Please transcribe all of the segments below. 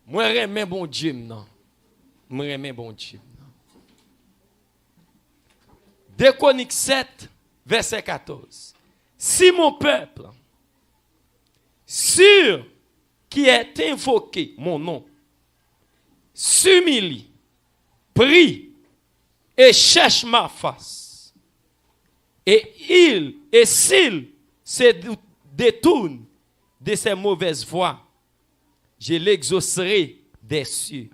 Moi remets bon Dieu non. Moi remets bon Dieu. 2 Chroniques 7 verset 14. Si mon peuple sûr qui est invoqué mon nom s'humilie, prie et cherche ma face et s'il se détourne de ses mauvaises voies, je l'exaucerai des cieux,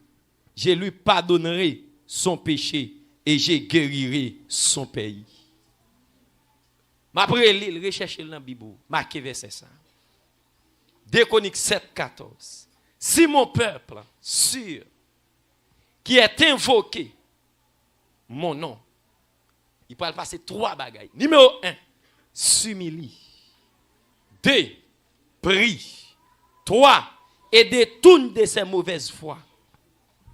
je lui pardonnerai son péché et je guérirai son pays. M'après lire, rechercher dans la Bible, marquez verset ça. 2 Chroniques 7, 14. Si mon peuple sûr qui est invoqué mon nom, il peut passer 3 bagailles. Numéro 1, s'humilie. 2, prie. 3, et détourne de ses mauvaises voies.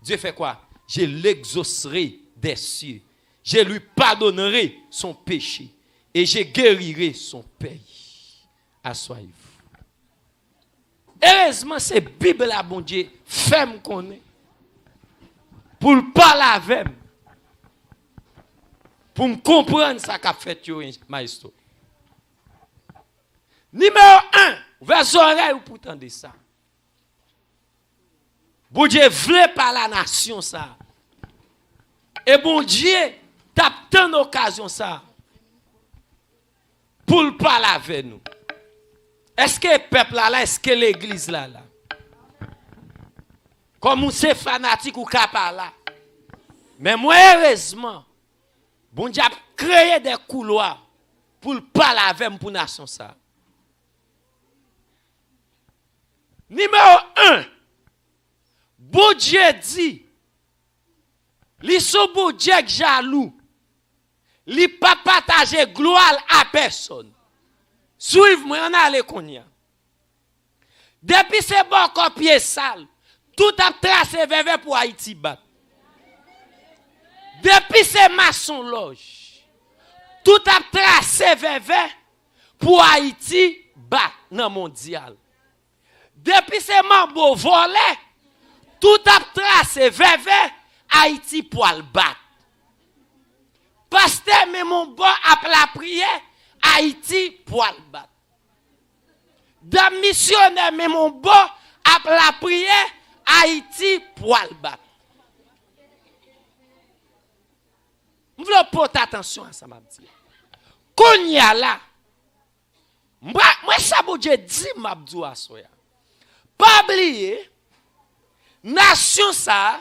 Dieu fait quoi? Je l'exaucerai des cieux. Je lui pardonnerai son péché. Et je guérirai son pays. Assoyez-vous. Heureusement, c'est Bible la bon Dieu, femme qu'on est. Pour le parler avec moi. Pour me comprendre ça qu'a fait maestro. Numéro 1, vers oreilles pour entendre ça. Bon Dieu voulait par la nation ça. Et bon Dieu tape tant d'occasion ça. Pour le parler avec nous. Est-ce que le peuple là, est-ce que l'église là? Comme on c'est fanatique ou capable là. Mais moi, heureusement, bon Dieu a créé des couloirs pour le parler avec nous pour la nation ça. Numéro 1, bon Dieu dit, li sou bon Dieu jaloux, li pas partager gloire à personne. Suivez-moi, on a allé konya. Depuis c'est bon comme pied sale, tout a tracé vers pour Haïti bat. Depuis c'est maçon loge, tout a tracé vers pour Haïti bat dans mondial. Depuis c'est mambo volé, tout a tracé vers Haïti pour le battre. Pasteur, mais mon bon a la prière, Haïti pour le battre. Dans missionnaire, mais mon bon a la prière, Haïti pour le battre. Je veux porter attention à ça, m'a dit. Qu'on y a là, moi, ça, bon Dieu dit, m'a dit à soya. Pas oublier, nation ça,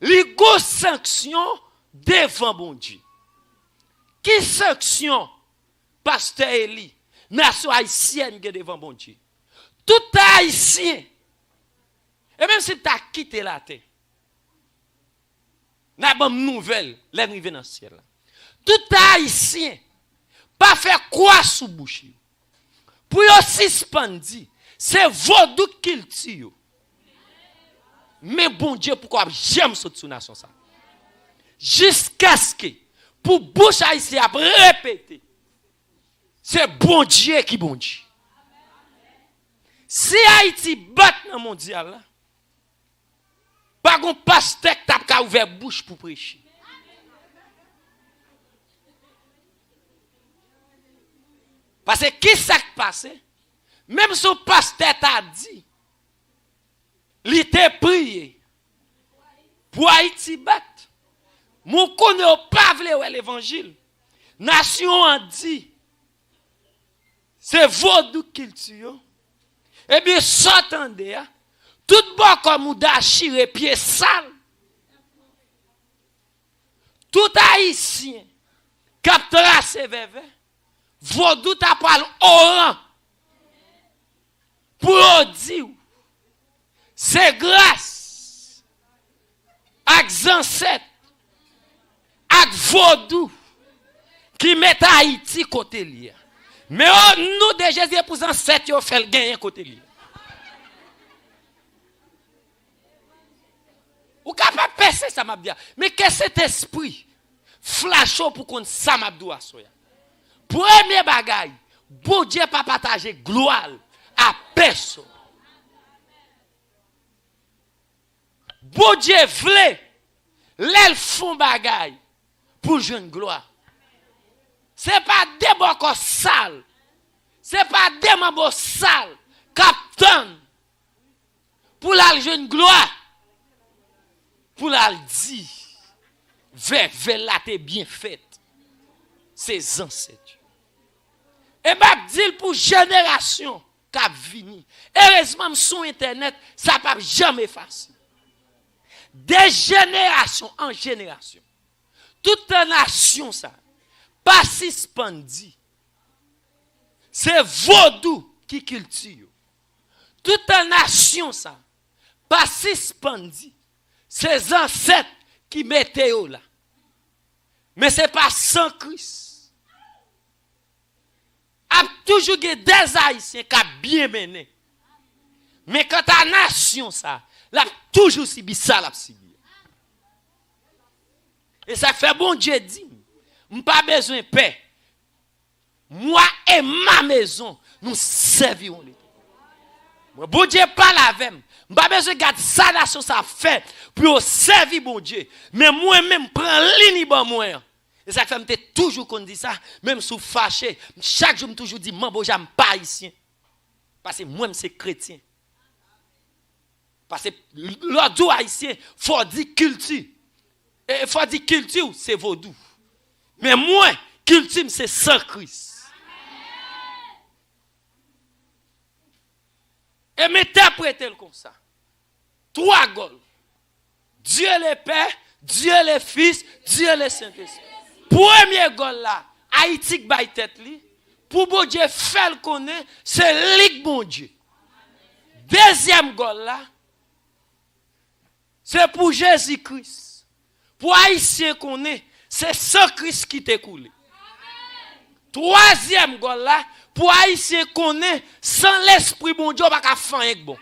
les grosses sanctions devant bon Dieu. Qui sanction, pasteur Eli, nation haïtienne devant bon Dieu? Tout haïtien, et même si tu as quitté la terre, n'a pas de nouvelle, l'arrivée dans le ciel. Tout haïtien, pas faire quoi sous bouche. Pour aussi suspendre, c'est vaudou qu'il tue. Mais bon Dieu, pourquoi j'aime cette nation ça? Jusqu'à ce que, pour bouche haïtien répéter, c'est bon Dieu qui bon Dieu. Si Haïti bat dans le mondial, pas un pasteur qui a ouvert bouche pour prêcher. Parce que qui s'est passé? Même si le pasteur t'a dit, il était prié pour Haïti battre. Mon connaît pas vle l'évangile. Nation a dit, c'est vaudou qu'il tue. Eh bien, s'entendez, tout bon comme ou d'achire pied sale. Tout haïtien, cap tracé vers vaudou t'a parlé oran. Pour dire, c'est grâce à ancêtres, à vaudou qui met Haïti côté lié. Mais nous de Jésus pour ancêtres yo fait gagner côté lié. Ou capable passer ça m'a dit. Mais qu'est-ce cet esprit flasho pour qu'on ça m'a dit asoya. Premier bagaille, bon Dieu pas partager gloire à personne. Bon Dieu vle, l'elle font bagaille pour jeune gloire. C'est pas des bocos sales. C'est pas des mambos sales. Captain. Pour la jeune gloire. Pour la dire. Vers la t'es bien faite. Ses ancêtres. Et bien, dit pour génération qui a vini. Heureusement, sur Internet, ça ne peut jamais facile. Des générations en génération. Toute nation, ça, pas suspendi. C'est vaudou qui culture. Toute nation, ça, pas suspendi. C'est ancêtres qui mettaient là. Mais ce n'est pas sans Christ. Il y a toujours des Haïtiens qui ont bien mené. Mais quand la nation, ça, là, toujours subi ça, là, subi. Et ça fait bon Dieu dit, je n'ai pas besoin de paix. Moi et ma maison, nous servirons l'État. Bon Dieu parle avec moi. Je n'ai pas besoin de garder ça, nation, ça fait pour servir bon Dieu. Mais moi-même, je prends l'ini bon moi. Et ça fait que je toujours qu'on dit ça, même sous fâché. Chaque jour, je toujours dis, moi, bon, j'aime pas haïtien. Parce que moi, c'est chrétien. Parce que l'ordre haïtien, il faut dire culture. Et il faut dire culture, c'est vaudou. Mais moi, culture, c'est sans Christ. Et m'interprétez-le comme ça. Trois goals. Dieu le Père, Dieu le Fils, Dieu le Saint-Esprit. Premier goal là, Haïti qui baille tête li. Pour bon Dieu faire le connaître, c'est lui bon Dieu. Deuxième goal là, c'est pour Jésus-Christ. Pour Haïtien qu'on est, c'est sans Christ qui t'est coulé. Troisième goal là, pour Haïtien qu'on est, sans l'esprit bon Dieu, pas qu'à faire bon.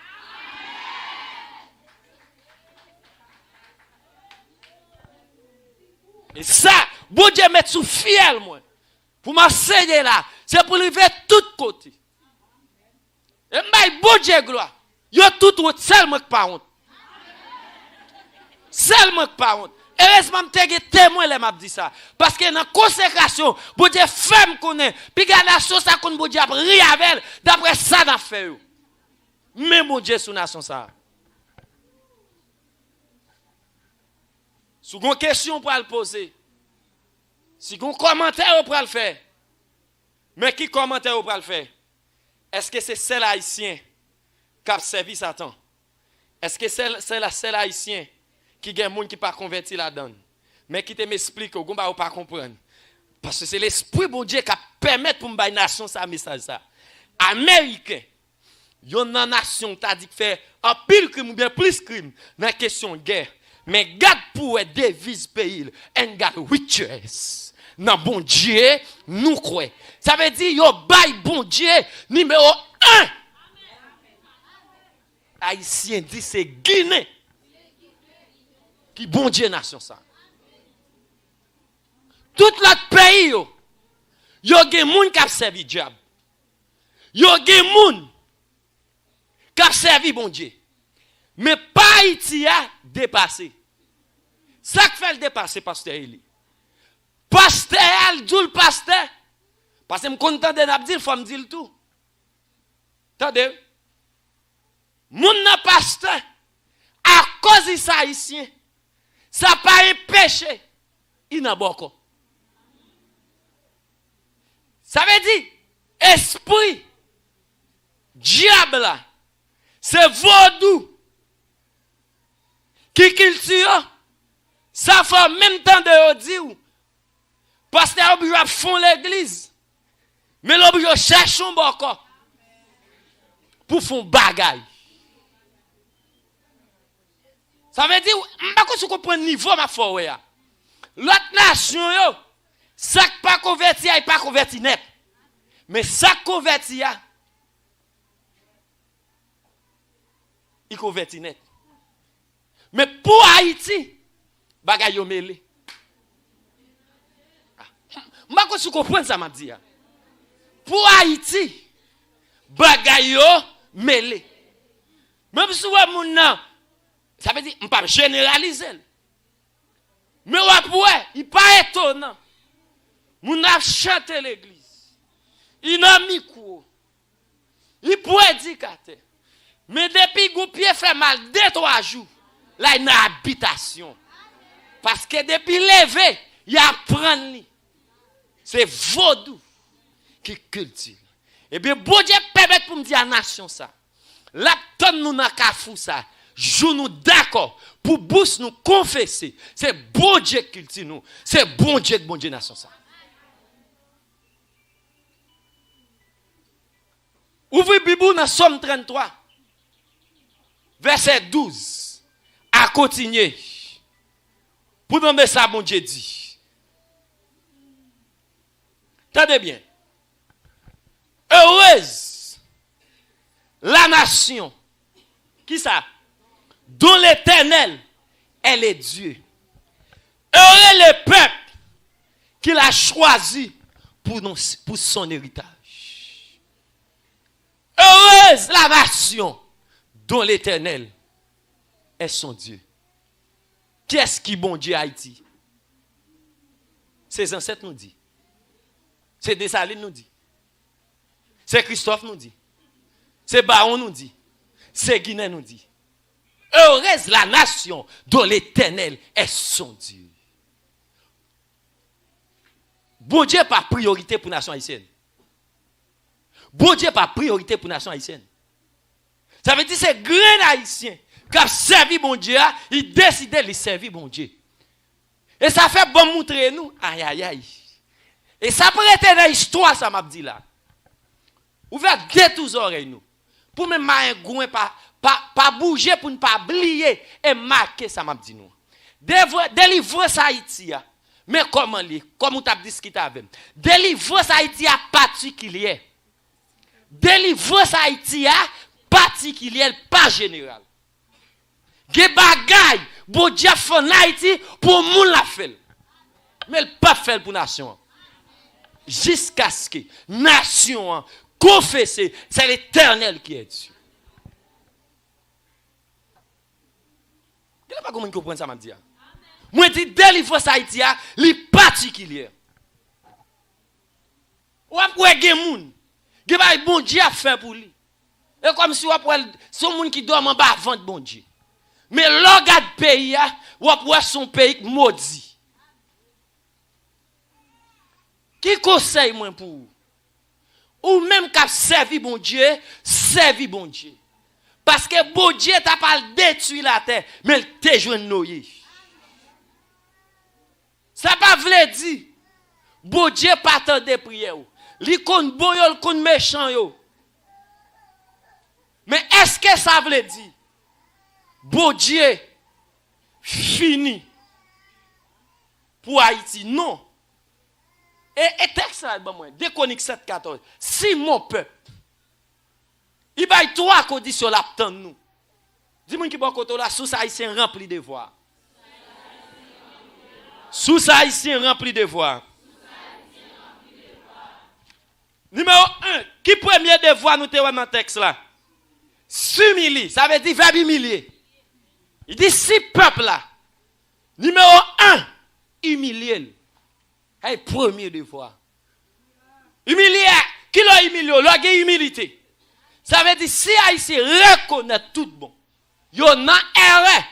Et ça, bon Dieu met sous fiel moi. Pour m'enseigner là, c'est pour lever tout côté. Et m'baille bon Dieu gloire. Yo tout route seulement que pas honte. Seulement que pas honte. Heureusement m'te témoin les m'a dit ça parce que dans consécration, bon Dieu femme connaît, puis garde la chose ça qu'on bon Dieu ri avec d'après ça n'a fait. Mais bon Dieu sous nation ça. Si vous avez une question pour le poser, si vous avez un commentaire pour le faire, mais qui commentaire pour le faire? Est-ce que c'est celle haïtien qui a servi Satan? Est-ce que c'est la seule haïtien qui a des gens qui ne pas converti là-dedans? Mais qui te m'explique, vous ne pouvez pas comprendre. Parce que c'est l'esprit bon Dieu qui permet pour la nation ça message ça. Américain, il y a une nation qui a dit que fait un pile crime ou bien plus crime dans la question de guerre. Mais garde pour devise pays, and God riches. Dans bon Dieu, nous croyons. Ça veut dire, yo bail bon Dieu, numéro 1. Haïtien dit, c'est Guinée. Qui bon Dieu nation ça. Tout l'autre pays, yo gen moun qui a servi diable. Yo gen moun qui a servi bon Dieu. Mais pas Haïti a dépassé. Ça qui fait le dépasser, pasteur Eli. Pasteur, elle dit le pasteur. Parce que je suis content de dire, il faut me dire tout. Attendez. Mon pasteur, à cause de ça haïtien, ça n'a pas un péché. Il n'a pas encore. Ça veut dire, esprit, diable, c'est vaudou. Qui culture, ça fait même temps de dire, pasteur obligé à fond l'église, mais l'obligé chercher un bon corps pour faire bagaille. Ça veut dire, je ne comprends pas le niveau ma foi. L'autre nation, ça qui pas converti, il pas converti net. Mais ça converti, il converti net. Mais pour Haïti, bagay yo mêlé. Je ne comprends pas ça m'a dit. Pour Haïti, bagay yo mêlé. Même si vous avez Ça veut dire, on ne pas généraliser. Mais ouais, il n'est pas étonnant. Mon a chanté l'église. Il n'a mis quoi. Il pourrait dire qu'à mais depuis que le pied fait mal 2-3 jours, là il y a une habitation. Parce que depuis levé, il apprend. C'est vaudou qui cultive. Et bien, bon Dieu permet pour me dire à la nation ça. La tonne nous n'a qu'à fou ça. Joue nous d'accord pour bouche nous confesser. C'est bon Dieu qui cultive nous. C'est bon Dieu nation ça. Ouvrez Bible dans Somme 33. Verset 12. À continuer. Pour demander ça, bon Dieu dit. Tenez bien. Heureuse la nation. Qui ça? Dont l'Éternel, elle est Dieu. Heureux le peuple qu'il a choisi pour son héritage. Heureuse la nation dont l'Éternel est son Dieu. Qui est-ce qui bon Dieu Haïti? Ses ancêtres nous disent. C'est Dessalines nous dit. C'est Christophe nous dit. C'est Baron nous dit. C'est Guinée nous dit. Heureuse la nation dont l'Éternel est son Dieu. Bon Dieu pas priorité pour la nation haïtienne. Bon Dieu pas priorité pour la nation haïtienne. Ça veut dire que c'est grand haïtien qui a servi bon Dieu, il décide de servir bon Dieu. Et ça fait bon montrer nous. Aïe aïe aïe. Et ça prête dans l'histoire, ça m'a dit là. Ouvert deux tous oreilles nous. Pour même un goin pas bouger pour ne pas oublier et marquer ça m'a dit nous. Délivrance Haïti. Mais comment li? Comme on t'a discuté avec. Délivrance Haïti particulier. Délivrance Haïti particulier pas général. Ge bagay bon Dieu fait en Haïti pour moun la fait. Mais il pas fait pour nation. Jusqu'à ce que nation confesse, c'est l'Éternel qui est Dieu. Vous ne pas comment comprendre ça m'a dit. Moi dis délivrance Haïti li particulier. Ou après gen moun, gen ba bon Dieu a fait pour lui. Et comme si ou après son moun qui dorme en bas vente bon Dieu. Mais l'organe pays ou après son pays maudit. Qui conseille moi pour vous? Ou même qu'à servir bon Dieu, servir bon Dieu. Parce que bon Dieu t'a pas détruit la terre, mais il t'a joué noyer. Ça pas vle dire bon Dieu pas tant de prières. Li kon bon yo, kon méchant yo. Mais est-ce que ça veut dire bon Dieu fini pour Haïti? Non. Et texte là, bon, 2 Chroniques 7:14. Si mon peuple, il va y 3 conditions l'attendre nous. Dis-moi qui bon côté là, sous haïtien rempli de devoirs. Sous haïtien rempli de devoirs. Numéro 1, qui premier devoir nous te dans le texte là? S'humilier, ça veut dire verbe humilier. Il dit si peuple là. Numéro 1, humilier. C'est le premier devoir. Humilier, qui l'a humilié? L'a humilité. Ça veut dire si Haïtien reconnaît tout bon, il y a erreur.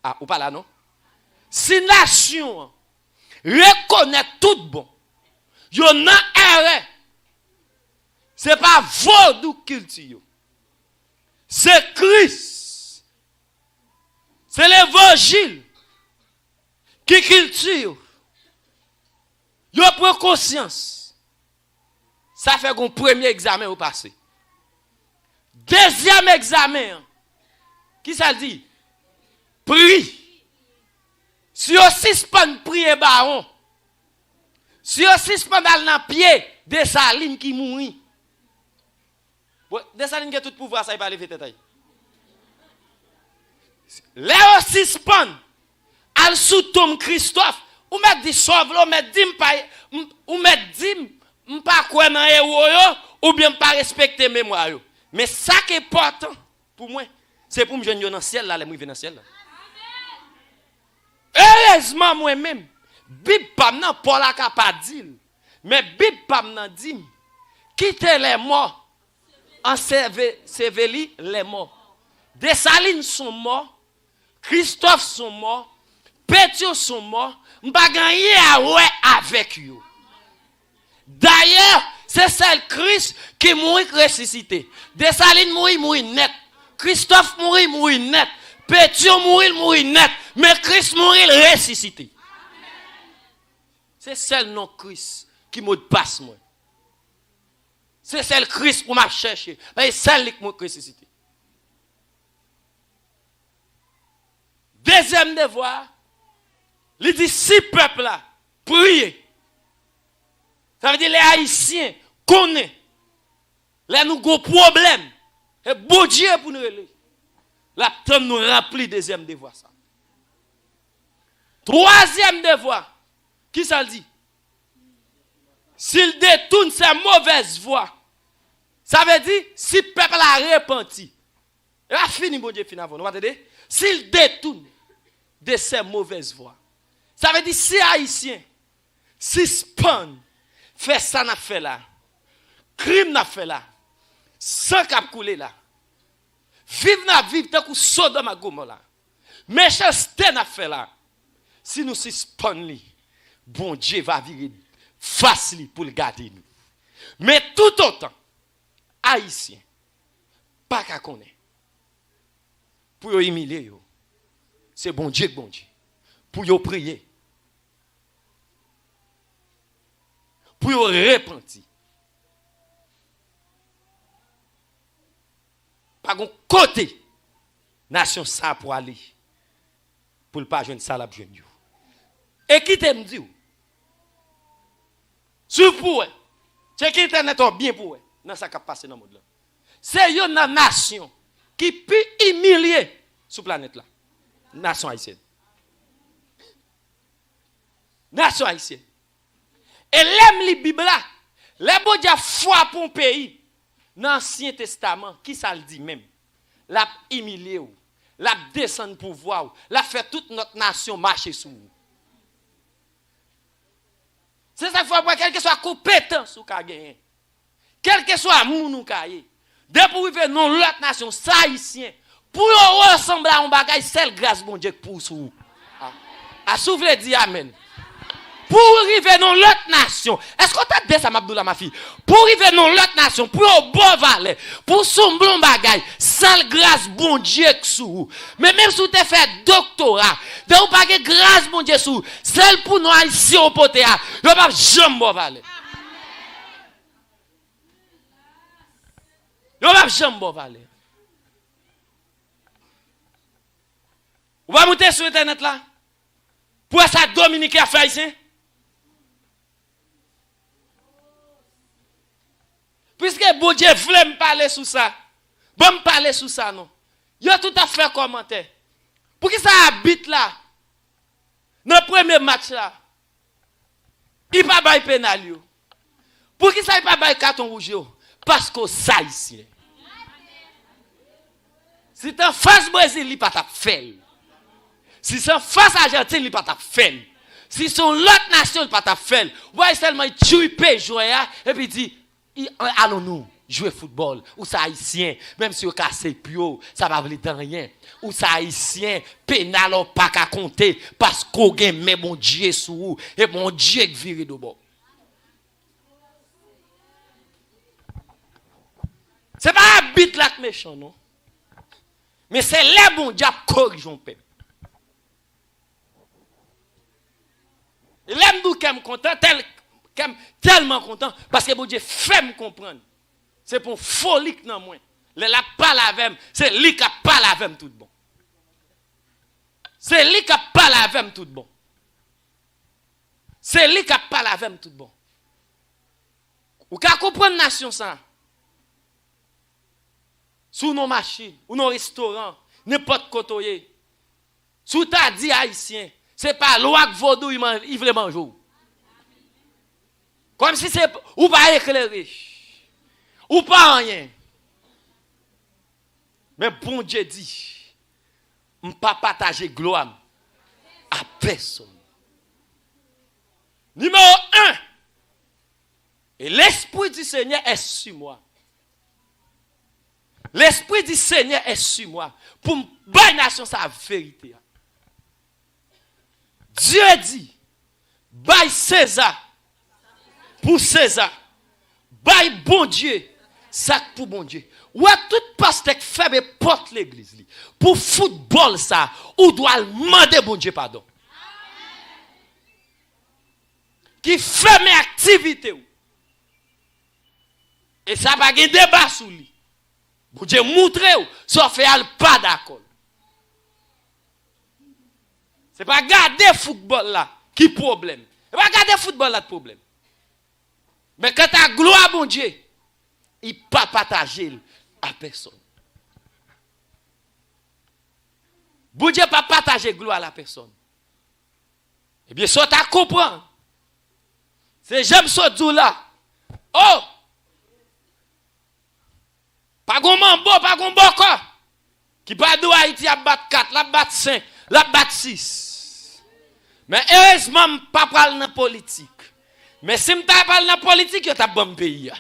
Ah, ou pas là non? Si nation reconnaît tout bon, il y a erreur. C'est pas vaudou culture. C'est Christ. C'est l'évangile qui culture. Yo prend conscience. Ça fait un premier examen au passé. Deuxième examen. Qui ça dit? Prie. Si on suspend prier baron. Si on suspend dans pied de Saline qui mourit. De Saline qui a tout pouvoir, ça il va lever tête. Là on suspend. Al sous Tom Christophe. Ou met dit sauve ou met dit ou met dit pas quoi dans héros ou bien pas respecter mémoire. Mais ça qui est important pour moi, C'est pour me joindre dans le ciel là, les moi dans le ciel là. Heureusement moi-même, Bible pas nan Paul a pas dit. Mais Bible pas nan dit quitter les morts en séveli les morts. Dessalines sont morts, Christophe sont morts, Pétio sont morts, m'pa gagner à ouais avec eux. D'ailleurs, c'est celle Christ qui mourit ressuscité. Dessalines mourit net. Christophe mourit net. Pétio mourit net. Mais Christ mourit ressuscité. C'est celle non Christ qui me passe moi. C'est celle Christ pour m'a chercher. Mais celle qui m'a ressuscité. Deuxième devoir, il dit si peuple là, priez. Ça veut dire les Haïtiens connaissent. Là nous avons problème. Et bon Dieu pour nous relayer. La temps nous remplit deuxième devoir ça. Troisième devoir. Qui ça le dit? S'il détourne sa mauvaise voie. Ça veut dire si le peuple a repenti. Il a fini bon Dieu fin avant. Vous entendez? S'il détourne de ses mauvaises voies. Ça veut dire si Haïtien suspend fait ça n'a fait là. Crime n'a fait là. Sang cap couler là. Vive n'a vivre tant que Sodome et Gomorrhe là. Méchanceté n'a fait là. Si nous suspendons lui, bon Dieu va virer face lui pour le garder nous. Mais tout autant Haïtien pas qu'à connaître. Pour humilier yo. C'est bon Dieu. Pour yo prier. Pour yo repentir. Par contre, côté, nation ça pour aller. Pour ne pas joindre ça la joindre. Et qui t'aime dit? Sur pour c'est qui internet bien pour dans ça qui passe dans le monde là. C'est une nation qui peut humilier sur la planète là. Nation haïtienne. Nation haïtienne. Et l'aime les Bible là. Les bon Dieu foi pour un pays. Dans l'Ancien Testament, qui ça le dit même? L'a humilié ou, l'a descendre pouvoir ou, l'a fait toute notre nation marcher sous vous. C'est ça qu'il faut avoir, quel que soit compétence ou qu'a gagné. Quel que soit moun ou qu'a yé. Depuis vous venez dans l'autre nation, ça haïtien, pour ressembler à un bagage, c'est le grâce bon Dieu pour sous. A souffler dit amen. Pour arriver dans l'autre nation, est-ce qu'on t'a dit ça, Mabdoula, ma fille? Pour arriver dans l'autre nation, pour au bon valet, pour sembler un bagage, sans grâce bon Dieu sous. Mais même si tu as fait doctorat, de ou pas de grâce bon Dieu sous, celle pour nous ici au poté, il n'y a pas jamais bon valet. Il n'y a pas jamais bon valet. Vous va monter sur internet là? Pour ça Dominique a fait ici? Puisque bon Dieu voulait me parler sur ça. Bon me parler sur ça non. Yo tout à fait commentaire. Pour qui ça habite là? Dans le premier match là. Il pas bail pénal yo. Pour qui ça il pas bail carton rouge yo? Parce que ça ici. Si tu en face Brésil, il pas t'a fait. Si c'est en face Argentine, il pas t'a fait. Si c'est l'autre nation, il pas t'a fait. Ouais seulement il tue jouer et puis dit allons-nous jouer football ou ça haïtien même si on casse pio ça va vouloir dans rien ou ça haïtien pénal on pas qu'à compter parce qu'on gagne mais bon Dieu sous et bon Dieu qui vire de bord. C'est pas habite là méchant non mais c'est les bon Dieu corrige on peuple. L'aime nous qu'aime content tellement content parce que bon Dieu fait me comprendre. C'est pour folie que non moi. Le la parle avec, c'est lui qui parle avec tout bon. C'est lui qui parle avec tout bon. C'est lui qui parle avec tout bon. Ou ka comprendre nation ça. Sous nos machines, ou nos restaurants, n'importe côté. Sous ta dit haïtien, c'est pas loi que vaudou il veut manger. Comme si c'est ou pas éclairé. Ou pas rien. Mais bon Dieu dit, je ne peux pas partager gloire à personne. Numéro 1. Et l'Esprit du Seigneur est sur moi. L'Esprit du Seigneur est sur moi. Pour me bailler nation sa vérité. Dieu dit, baille César pour César. Baille bon Dieu, ça pour bon Dieu. Ou à tout pasteur qui fait porte l'église. Pour football ça, ou doit demander bon Dieu pardon. Qui fait mes activités. Et ça va gagner débat sur lui. Bon Dieu montre sauf fait pas d'accord. C'est pas garder football là qui problème. C'est pas garder football là de problème. Mais quand ta gloire bon Dieu, il pas partager à personne. Bon Dieu pas partager gloire à la personne. Eh bien, ça tu comprends. C'est j'aime ce dou là. Oh! Pas gon mambo, pas gon boko. Qui pas de Haïti a battre 4, la battre 5, la battre 6. Mais heureusement, je ne pas parler dans la politique. Mais si je ne parle dans la politique, yo t'a bon pays.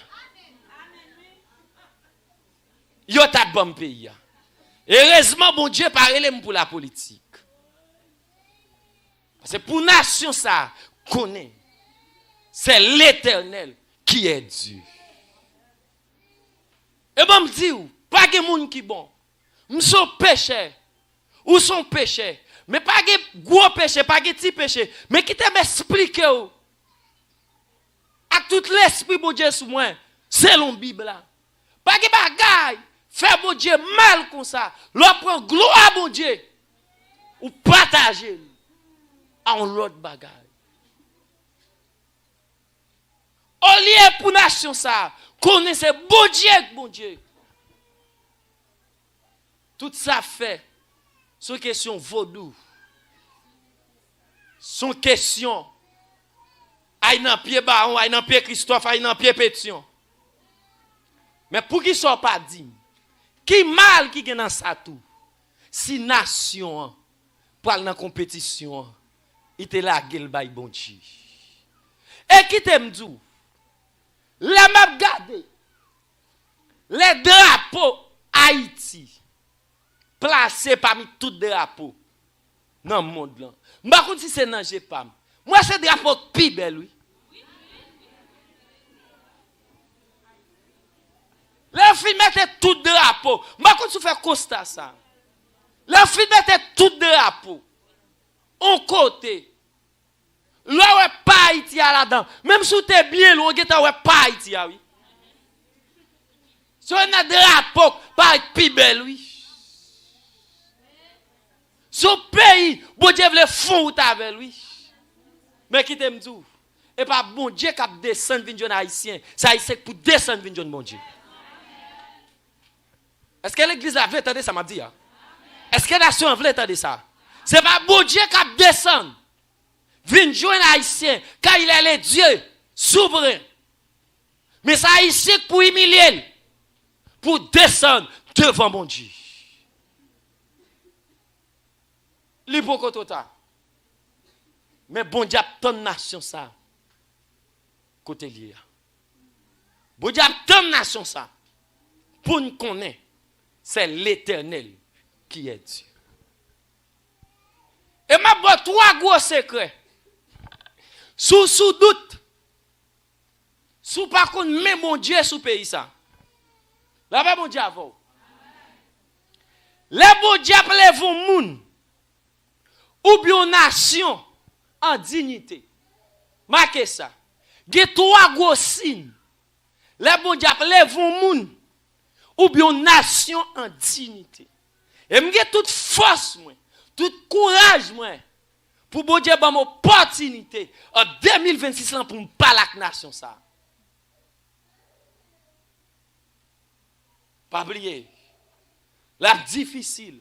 Yo t'a bon pays. Heureusement, bon Dieu parle pour la politique. C'est pour nation ça connaît. C'est l'Éternel qui est Dieu. Et bon me dit pas de monde qui bon. M'son péché ou son péché, mais pas de gros péché, pas de petit péché, mais qui t'a m'expliquer à tout l'esprit bon Dieu sous moi, selon Bible là. Pas de bagaille, faire bon Dieu mal comme ça. L'on prend gloire bon Dieu ou partager en l'autre bagaille. Au lieu pour nation ça, connaissez bon Dieu. Tout ça fait, son question vaudou. Son question, aïe nan pied baron, aïe nan pied Christophe, aïe nan pied Pétion. Mais pour qui soit pas dit, qui mal qui est dans ça tout, si nation, pour aller dans compétition, il te la gueule bail bon Dieu. Et qui t'aime dit, la map gade, les drapeaux Haïti, placés parmi tous les drapeaux dans le monde là. Je ne sais pas si c'est dans GEPAM. Moi, c'est drapeau plus belle, oui. Les filles mettaient tout drapeau. Je ne sais pas si faire constat ça. Les filles mettaient tout drapeau. En côté. Là, ouais, pas Haïti là-dedans. Même si tu es bien loin, tu n'es pas Haïti, oui. Si on a des drapeaux, pas plus belle, oui. Son pays, bon Dieu veut fondre avec lui. Mais qui t'aime tout? Et pas bon Dieu qui descend venir haïtien. Ça c'est pour descendre venir bon Dieu. Est-ce que l'église a voulu entendre ça m'a dit? Est-ce que la nation a voulu entendre ça? C'est pas bon Dieu qui descend. Vin joindre haïtien car il est le Dieu souverain. Mais ça haïtien pour humilier, pour descendre devant mon Dieu. L'hypocrite. Mais bon Dieu a tant de nation ça. Côté lié. Bon Dieu a tant de nation ça. Pour nous connaître, c'est l'Éternel qui est Dieu. Et m'a bon trois gros secrets. Sous doute. Sous par contre, mais mon Dieu sous pays ça. Là, bon Dieu avant. Les bon Dieu appelez vous moun. Ou bien nation en dignité. Marquez ça. Il y a trois gros signes. Les bon Dieu appelez vous moun. Ou bien nation en dignité. Et m'gè toute force moi, tout courage moi pour bon Dieu ban opportunité en 2026 là pour me parler avec nation ça. Pas oublier. La difficile.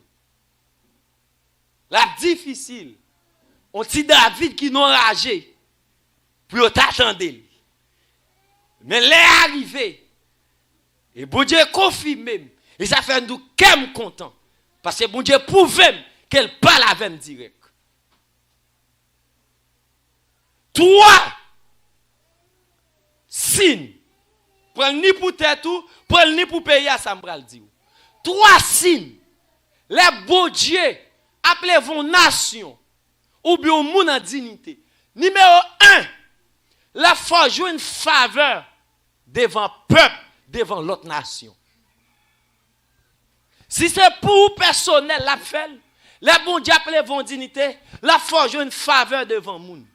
On dit David qui nous enragé pour t'attendre. Mais l'est arrivé. Et bon Dieu confirme même. Et ça fait nous qu'aime content. Parce que bon Dieu prouve qu'elle parle avec direct. Trois signes. Prends ni pour tête tout, prends ni pour payer à ça m'bral dire. Trois signes. Les beaux dieux appelez vos nations ou bien moun en dignité. Numéro 1, la foi joue une faveur devant peuple, devant l'autre nation. Si c'est pour personnel la fait, les bons dieux appelez vos dignité, la foi joue une faveur devant moun.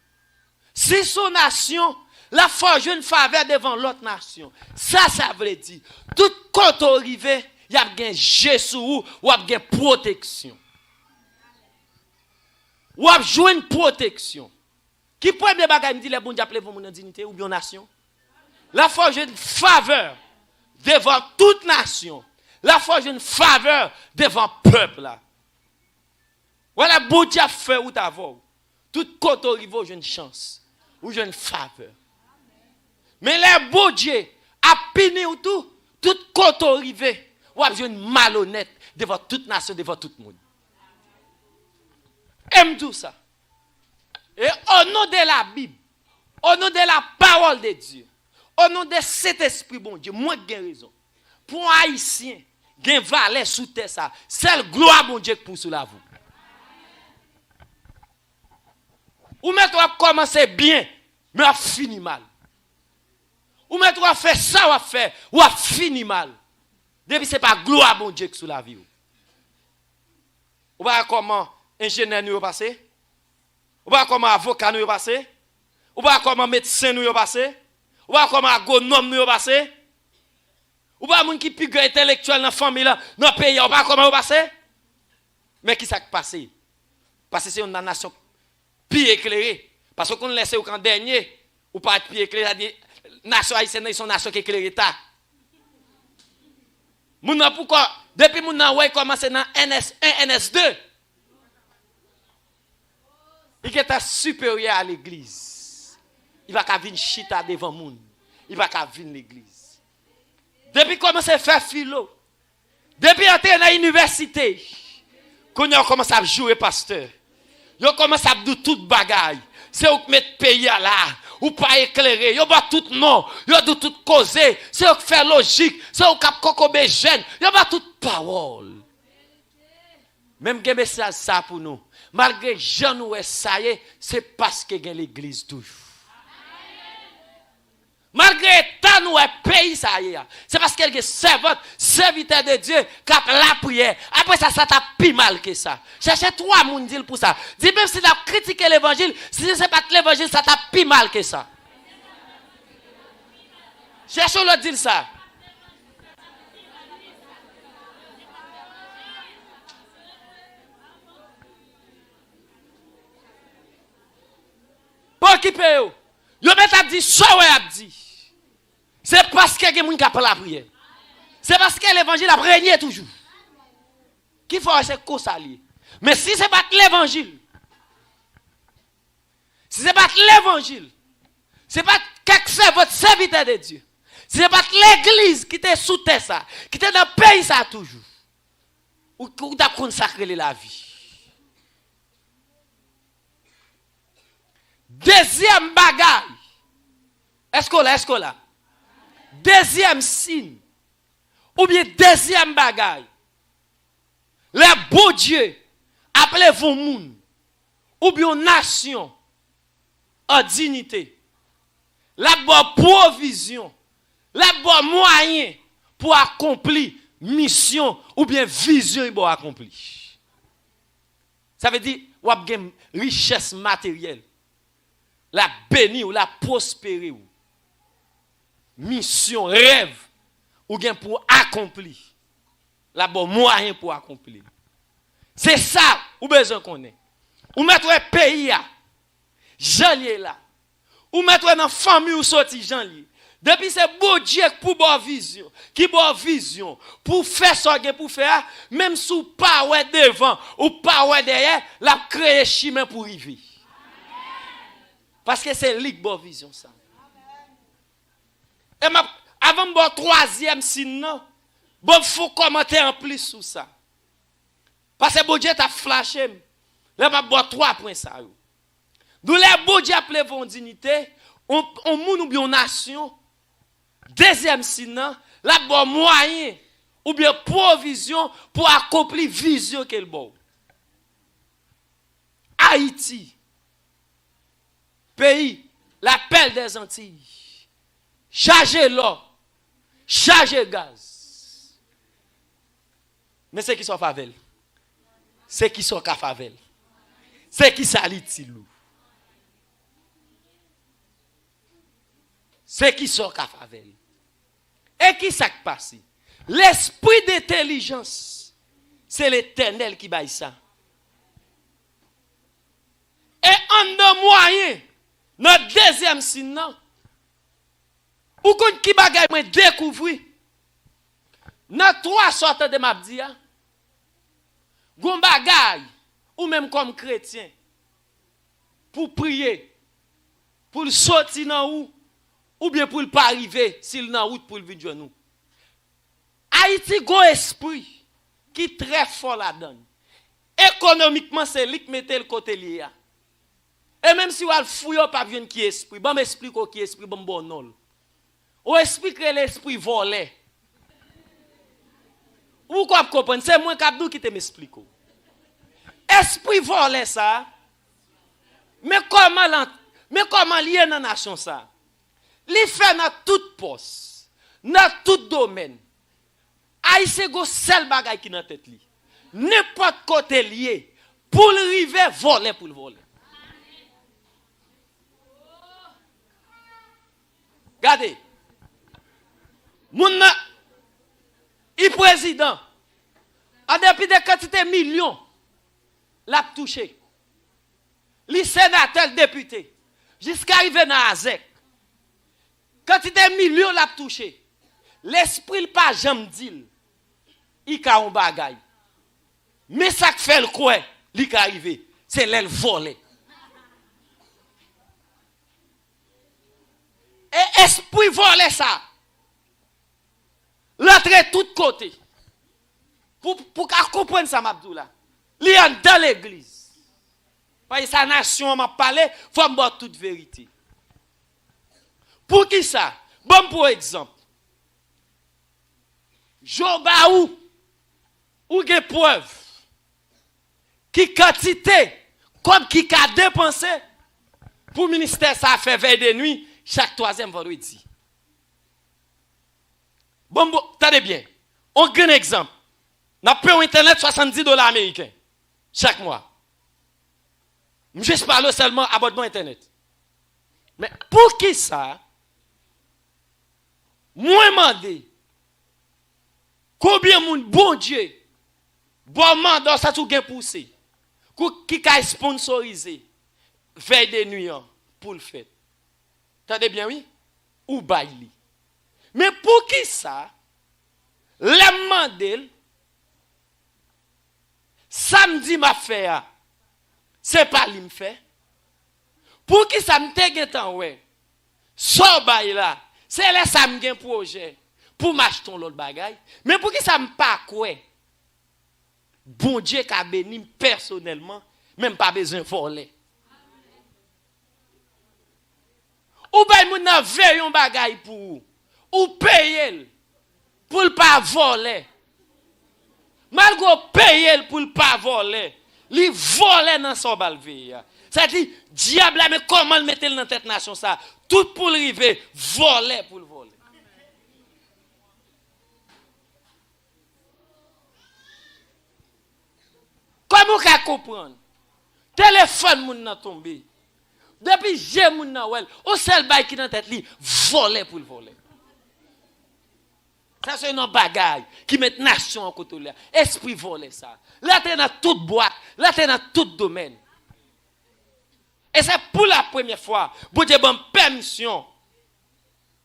Si son nation, la foi joue une faveur devant l'autre nation. Ça veut dire, tout côté arrivé, il y a bien Jésus ou a bien protection. Ou a joué une protection. Qui premier bagage me dit les bons dieux appelez vos moun en dignité ou bien nation? La foi joue une faveur devant toute nation. La foi joue une faveur devant peuple là. Voilà bon Dieu fait ou t'avou. Tout côté arrivé j'ai une chance ou j'ai une faveur. Mais les beaux dieux a pini ou tout côté arrivé ou a une malhonnête devant toute nation, devant tout le monde. Aime tout ça. Et au nom de la Bible, au nom de la parole de Dieu, au nom de cet esprit bon Dieu, moi j'ai raison. Pour un haïtien, gen valet sous terre ça, c'est gloire bon Dieu pour sous la vous. Ou mettre à commencer bien, mais à finir mal. Ou mettre à faire ça ou à finir mal. Depuis c'est pas gloire bon Dieu sous la vie. Ou pas comment ingénieur nous passé? Ou pas comment avocat nous passé? Ou pas comment médecin nous passé? Ou pas comment agronome nous passé? Ou pas moun qui plus intellectuel dans la famille là, dans le pays, ou pas comment passé? Mais qui s'est passé? Parce que c'est une nation plus éclairée. Parce qu'on laisse au camp dernier, ou pas être plus éclairé, c'est-à-dire nation haïtienne, ils sont nation qui éclairée ta. Moun nan pourquoi depuis moun nan ouais commencer dans NS1, NS2. Il est supérieur à l'église. Il va ka venir chita devant moun. Il va ka venir l'église. Depuis commencer à faire philo. Depuis entrer dans l'université. Quand on commence à jouer pasteur. On commence à faire toute bagaille. C'est où mettre pays là. Ou pas éclairer. Yo ba tout non. Yo do tout causer. C'est où faire logique. C'est où cap kokobé jeune. Yo ba toute parole. Même que message ça pour nous. Malgré Jean nous ça y est, c'est parce que gagne l'église toujours. Malgré tant nous pays ça y est, c'est parce qu'elle est servante, serviteur de Dieu, qui a la prière. Après ça t'a plus mal que ça. Cherchez trois moun dit pour ça. Dis même si tu as critiqué l'évangile, si c'est pas l'évangile, ça t'a plus mal que ça. Cherchez le dire ça. Pour qui paye? Yo met a dit ça ouais a dit. C'est parce que quelqu'un qui a la prière. C'est parce que l'évangile a régné toujours. Qui faut c'est quoi ça lié. Mais si c'est pas l'évangile. Si c'est pas l'évangile. C'est pas quelque votre serviteur de Dieu. Si c'est pas l'église qui était sous terre ça, qui était dans le pays ça toujours. Ou t'a consacré la vie. Deuxième bagaille. Est-ce que là? Deuxième signe. Ou bien deuxième bagaille. Les beaux dieux appelez vos moun. Ou bien nation en dignité. La bonne provision. La bonne moyen pour accomplir mission ou bien vision pour accomplir. Ça veut dire ou a une richesse matérielle. La béni ou la prospérer ou mission rêve ou bien pour accomplir la bon moyen pour accomplir c'est ça ou besoin qu'on est ou mettre pays là janvier là ou mettre dans famille ou sorti janvier depuis c'est beau Dieu pour bonne vision qui bonne vision pour faire ça pour faire même sous pas ouais devant ou pas ouais derrière la créer chemin pour arriver. Parce que c'est lui qui bonne vision ça. Et avant bon troisième signe Bon, faut commenter en plus sur ça. Parce que bon Dieu t'a flashé. Là, m'a boire 3 points ça. Nous les bon Dieu appelé vos dignité, on moun ou bien nation. Deuxième signe, la bon moyen ou bien provision pour accomplir vision qu'elle bon. Haïti, pays, la pelle des Antilles. Chargez l'eau, chargez gaz. Mais c'est qui sont favel. C'est qui sont favel. C'est qui s'Haïti lou. C'est qui sont favel. Et qui s'est passé? L'esprit d'intelligence, c'est l'Éternel qui baille ça. Et en de moyen, notre deuxième signe, ou qu'on qui bagaille moi découvrir, dans 3 sortes de mabdia, gon bagaille, ou même comme chrétien, pour prier, pour le sortir dans ou bien pour ne pas arriver s'il n'a route pour le venir nous. Haïti go esprit qui très fort là-dedans. Économiquement c'est lui qui mettait le côté lié. Et même si vous allez fouiller pas venir qui esprit, bon m'explique qui esprit bon non. Ou explique l'esprit volé. Ou quoi comprendre, c'est moi qui te m'explique. Esprit volé ça. Mais comment lié dans la nation ça? Li fait dans toute poste, dans tout domaine. Haïtien go seul bagay qui dans tête li. N'importe côté lié pour le river voler pour le voler. Regardez. Moun il président en dépit de quantité millions l'a touché. Li sénateur député jusqu'à arriver dans Azek. Quantité millions l'a touché. L'esprit pas jamais dit il ka un bagay. Mais ça que fait le quoi, li ka arrivé, c'est l'aile volé. Et esprit volé ça. L'entrée tout côté. Pour comprendre ça m'abdoula. Li dans l'église. Parce que sa nation m'a parlé, faut me dire toute vérité. Pour qui ça? Bon pour exemple. Jobaou ou des preuves qui quantité comme qui a dépensé pour le ministère ça fait veille de nuit chaque 3e vendredi. Bon, attendez bien. On prend un exemple. N'a payé internet $70 américains chaque mois. Je parle seulement abonnement internet. Mais pour qui ça? Moi demandé combien moun bon Dieu bon mandat ça tout gain poussé qui a sponsorisé veille de nuit pour le fait. Attendez bien oui ou baili. Mais pour qui ça les mandel samedi m'a fait c'est pas lui me fait. Pour qui ça me te temps ouais. So bail là c'est là ça me gain projet pour m'acheter l'autre bagaille mais pour qui ça me pas quoi bon Dieu qui a béni personnellement même pas besoin voler ou ben moun nan veille un bagaille pour ou payer pour le pas voler malgré payer pour le pas voler li voler dans son balvé ça dit diable mais comment le mettre dans tête nation ça tout pour le river voler pour le voler. Comment vous comprendre? Téléphone moun nan tombé. Depuis j'ai moun nan wel, au seul bail qui dans tête li voler pour le voler. Ça c'est un bagaille qui met nation en côté là. Esprit voler ça. Là t'es dans toute boîte, là t'es dans tout domaine. Et c'est pour la première fois, bon Dieu bon permission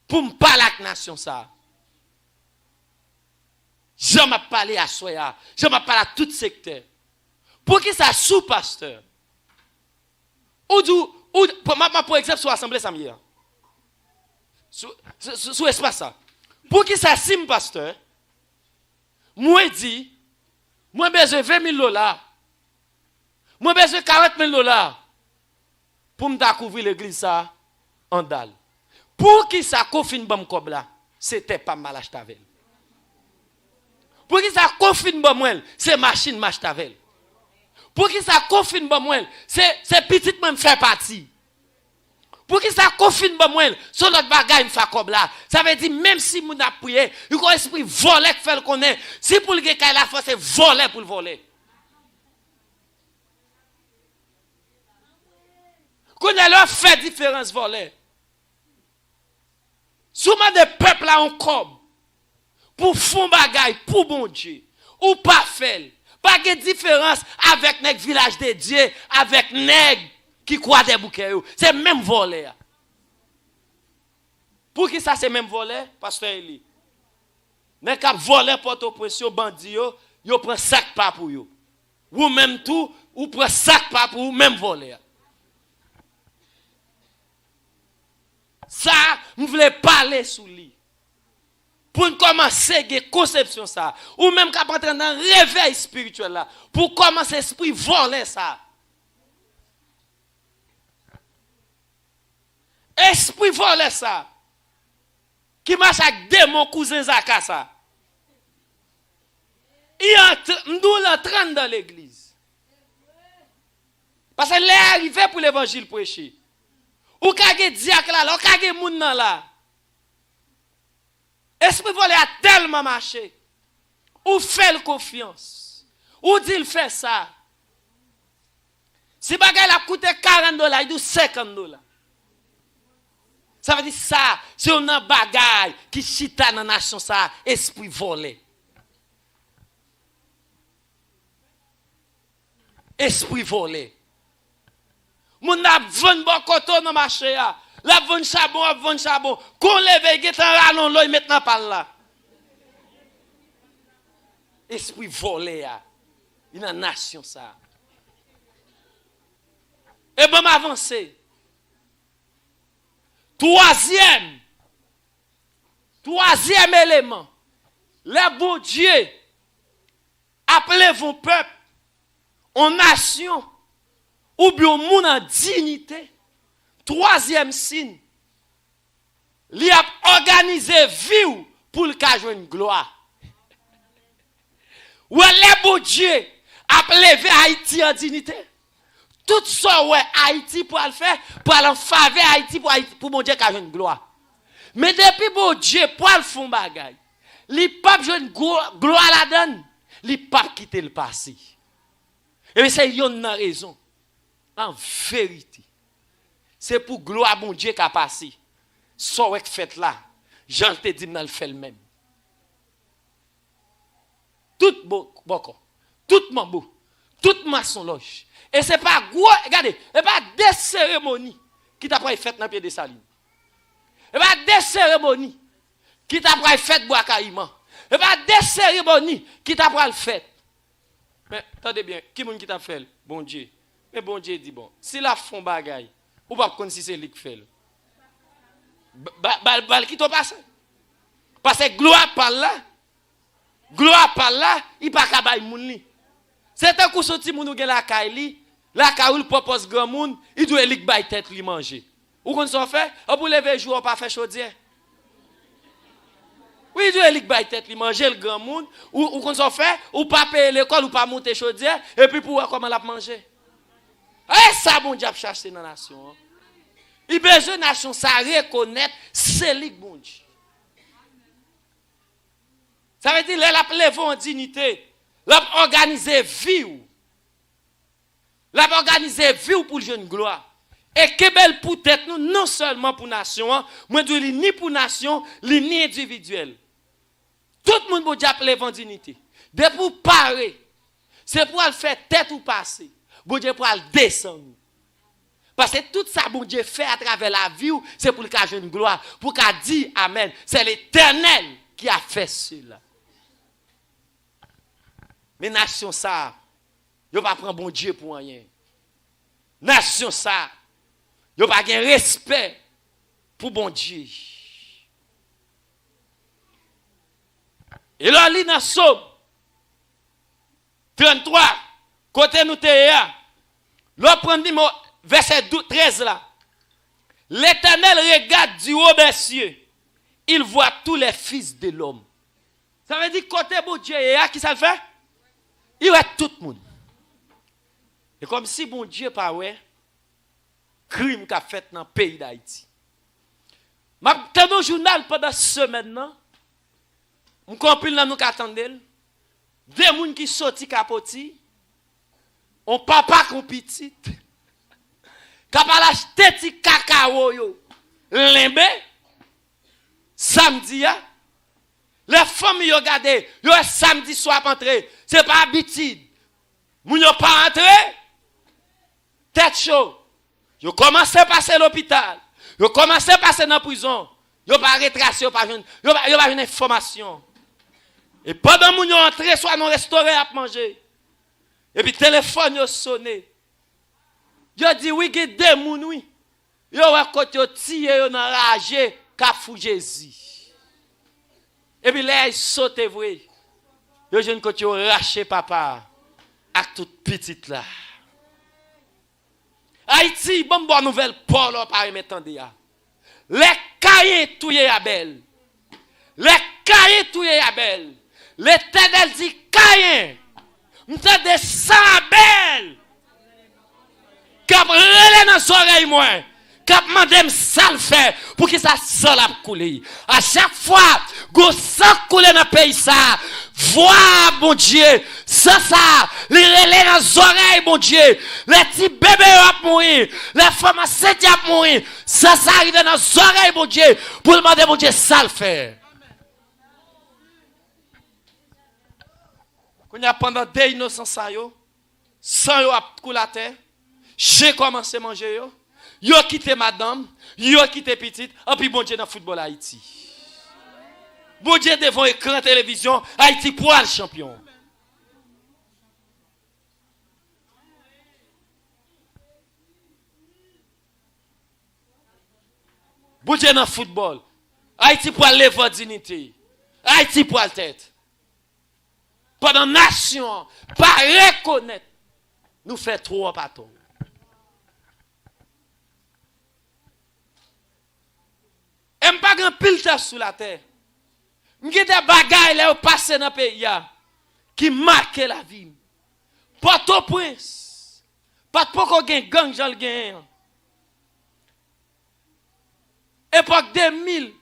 pour me parler avec la nation ça. Je m'a parlé à Soya, je m'a parlé à tout secteur. Pour qui ça sous-pasteur? Ou pour exemple, sur l'Assemblée samedi. Sous espace ça. Pour qui ça sim pasteur? Moi dit, moi besoin 20 000 dollars. Moi besoin 40 000 dollars pour me couvrir l'église ça en dalle. Pour qui ça confine bam comme là, c'était pas mal acheté avec. Pour qui ça confine bam moi, c'est machine m'acheter avec. Pour qui ça confine bam moi, c'est petit même faire partie. Pour qui ça confine bam moi, sur l'autre bagaille me fait comme là. Ça veut dire même si moun a prié, il y a un esprit volé qui fait le connaît. Si pour le gars la force c'est voler pour le voler. Qu'on a leur fait différence voler. Souvent des peuples là en comme pour fond bagaille pour bon Dieu ou pas faire. Pas de différence avec nèg village de Dieu, avec nèg qui croit des bouquets. C'est même voler. Pour qui ça c'est même voler? Pasteur Eli. Nèg qui voler Port-au-Prince bandit yo prend sac pas pour yo. Ou même tout ou prend sac pas pour ou même voler. Ça, nous voulons parler sous lui. Pour commencer à conception ça. Ou même qu'à entrer dans un réveil spirituel là. Pour commencer l'esprit voler ça. Esprit voler ça. Qui marche avec démon cousin Zaka ça. Il entre, nous l'entraîne dans l'église. Parce que est arrivé pour l'évangile prêcher. Ou kage diak là, ou kage moun nan là. Esprit volé a tellement marché. Ou fait confiance. Ou dit il fait ça. Si bagay la coûte 40 dollars, il dit 50 dollars. Ça veut dire ça, c'est un bagay qui chita dans la nation ça, esprit volé. Esprit volé. Moun ap vend bon coton dans marché a. La vend charbon. Qu'on leve get en ralon loy maintenant par là. Esprit volé a. Il a nation ça. Et bon m'avancer. Troisième élément. Le bon Dieu appelez vos peuples en nation ou bien moun en dignité. Troisième signe, il a organisé vie pour le cas de gloire. Ou le bon Dieu a levé Haïti en dignité. Tout ça ouais Haïti pour le faire, pour aller en faveur Haïti pour mon Dieu qu'a une gloire. Mais depuis bon Dieu pour le fond bagay, li pas joine gloire la donne, li pas quitter le passé. Et c'est une raison. En vérité, c'est pour gloire mon Dieu qui a passé. Ça ouais fait là, Jean te dit dans le fait le même. Tout boko, tout mambo, toute maçon loge. Et c'est pas regardez, c'est pas des cérémonies qui t'a pas fait dans pied de Saline. C'est pas des cérémonies qui t'a pas fait bois caïman. C'est pas des cérémonies qui t'a pas fait. Mais attendez bien, qui moun qui t'a fait? Bon Dieu. Mais bon Dieu dit bon, si la font bagaille, ou pas connaître si c'est lui qui fait. Bal qui t'en passe. Parce que gloire par là, il pas ka bay moun li. C'est un coup sorti moun ou gen la kaili, la kaoul propose grand moun, il doit lik bay tête li manger. Ou qu'on s'en fait, ou pour lever jour ou pas faire chaudière. Oui, il doit lik bay tête li manger le grand moun, ou qu'on s'en fait, ou pas payer l'école ou pas monter chaudière et puis pour voir comment la manger. Et ça bon Dieu a cherché dans la nation. Il besoin de nation ça reconnaître c'est lui bon Dieu. Ça veut dire l'a levé en dignité, l'a organiser vie. L'a organiser vie pour jeune gloire. Et que belle pour tête nous non seulement pour nation, mais ni pour nation, ni individuel. Tout le monde peut appeler en dignité. De pour parer, c'est pour le faire tête ou passer. Bon Dieu pour le descendre. Parce que tout ça, bon Dieu fait à travers la vie, c'est pour le cas de gloire. Pour qu'il dise Amen. C'est l'Éternel qui a fait cela. Mais nation ça, ne pas prendre bon Dieu pour rien. Nation ça, ne pas avoir respect pour bon Dieu. Et là, il y a Somme, 33, côté nous te l'on prend verset 13 là. L'Éternel regarde du haut des cieux. Il voit tous les fils de l'homme. Ça veut dire côté bon Dieu qui ça le fait? Il voit tout le monde. Et comme si bon Dieu pas ouais crime qu'a fait dans le pays d'Haïti. M'a tenu au journal pendant semaine là. On compile là nous qu'attendait. Des gens qui sorti capoti. On papa qu'on petit. Capable acheter ti cacao yo. Lembe samedi ya. Les femmes yo regardé, yo samedi soir entrer, c'est pas habitude. Moun yo pas entrer. Tête chaud. Yo commencé à passer l'hôpital. Yo commencé à passer dans la prison. Yo pas retracé, yo pas une information. Et pendant moun yo entrer soit dans restaurant à manger. Et puis téléphone yo sonné. Yo dit oui que des moun oui. Yo wa côté yo tirer yo nan rage ka fou Jésus. Et puis là il saute vrai. Yo jeune côté yo raché papa avec toute petite là. Haïti, bonne nouvelle, Paul par mettant ya. Les cahiers touye Abel. Les cahiers touye Abel. L'Éternel dit Caïn, m'tende sans Abel. Cap relé dans son oreille moi. Cap mandem ça le fait pour que ça sang la couler. À chaque fois, go sang couler dans pays ça. Vois mon Dieu, ça les relais dans les oreilles mon Dieu, les petits bébés vont mourir, les femmes enceintes vont mourir, ça arrive dans les oreilles mon Dieu, pour demander mon Dieu ça le fait. Quand il y a pendant des innocents ça yo, sans yo a couler la terre, j'ai commencé à manger yo quitté madame, yo quitté petite, et puis bon Dieu dans le football Haïti. Bon Dieu devant écran télévision, Haïti pour le champion. Bon Dieu dans le football, Haïti pour lever dignité. Haïti pour la tête. Pendant nation, pas reconnaître, nous fait trop patron. Et pas grand pile sous la terre. M'gè des bagailles là passé dans pays qui marque la vie. Port-au-Prince. Pas de gen gang j'al gen. Époque 2000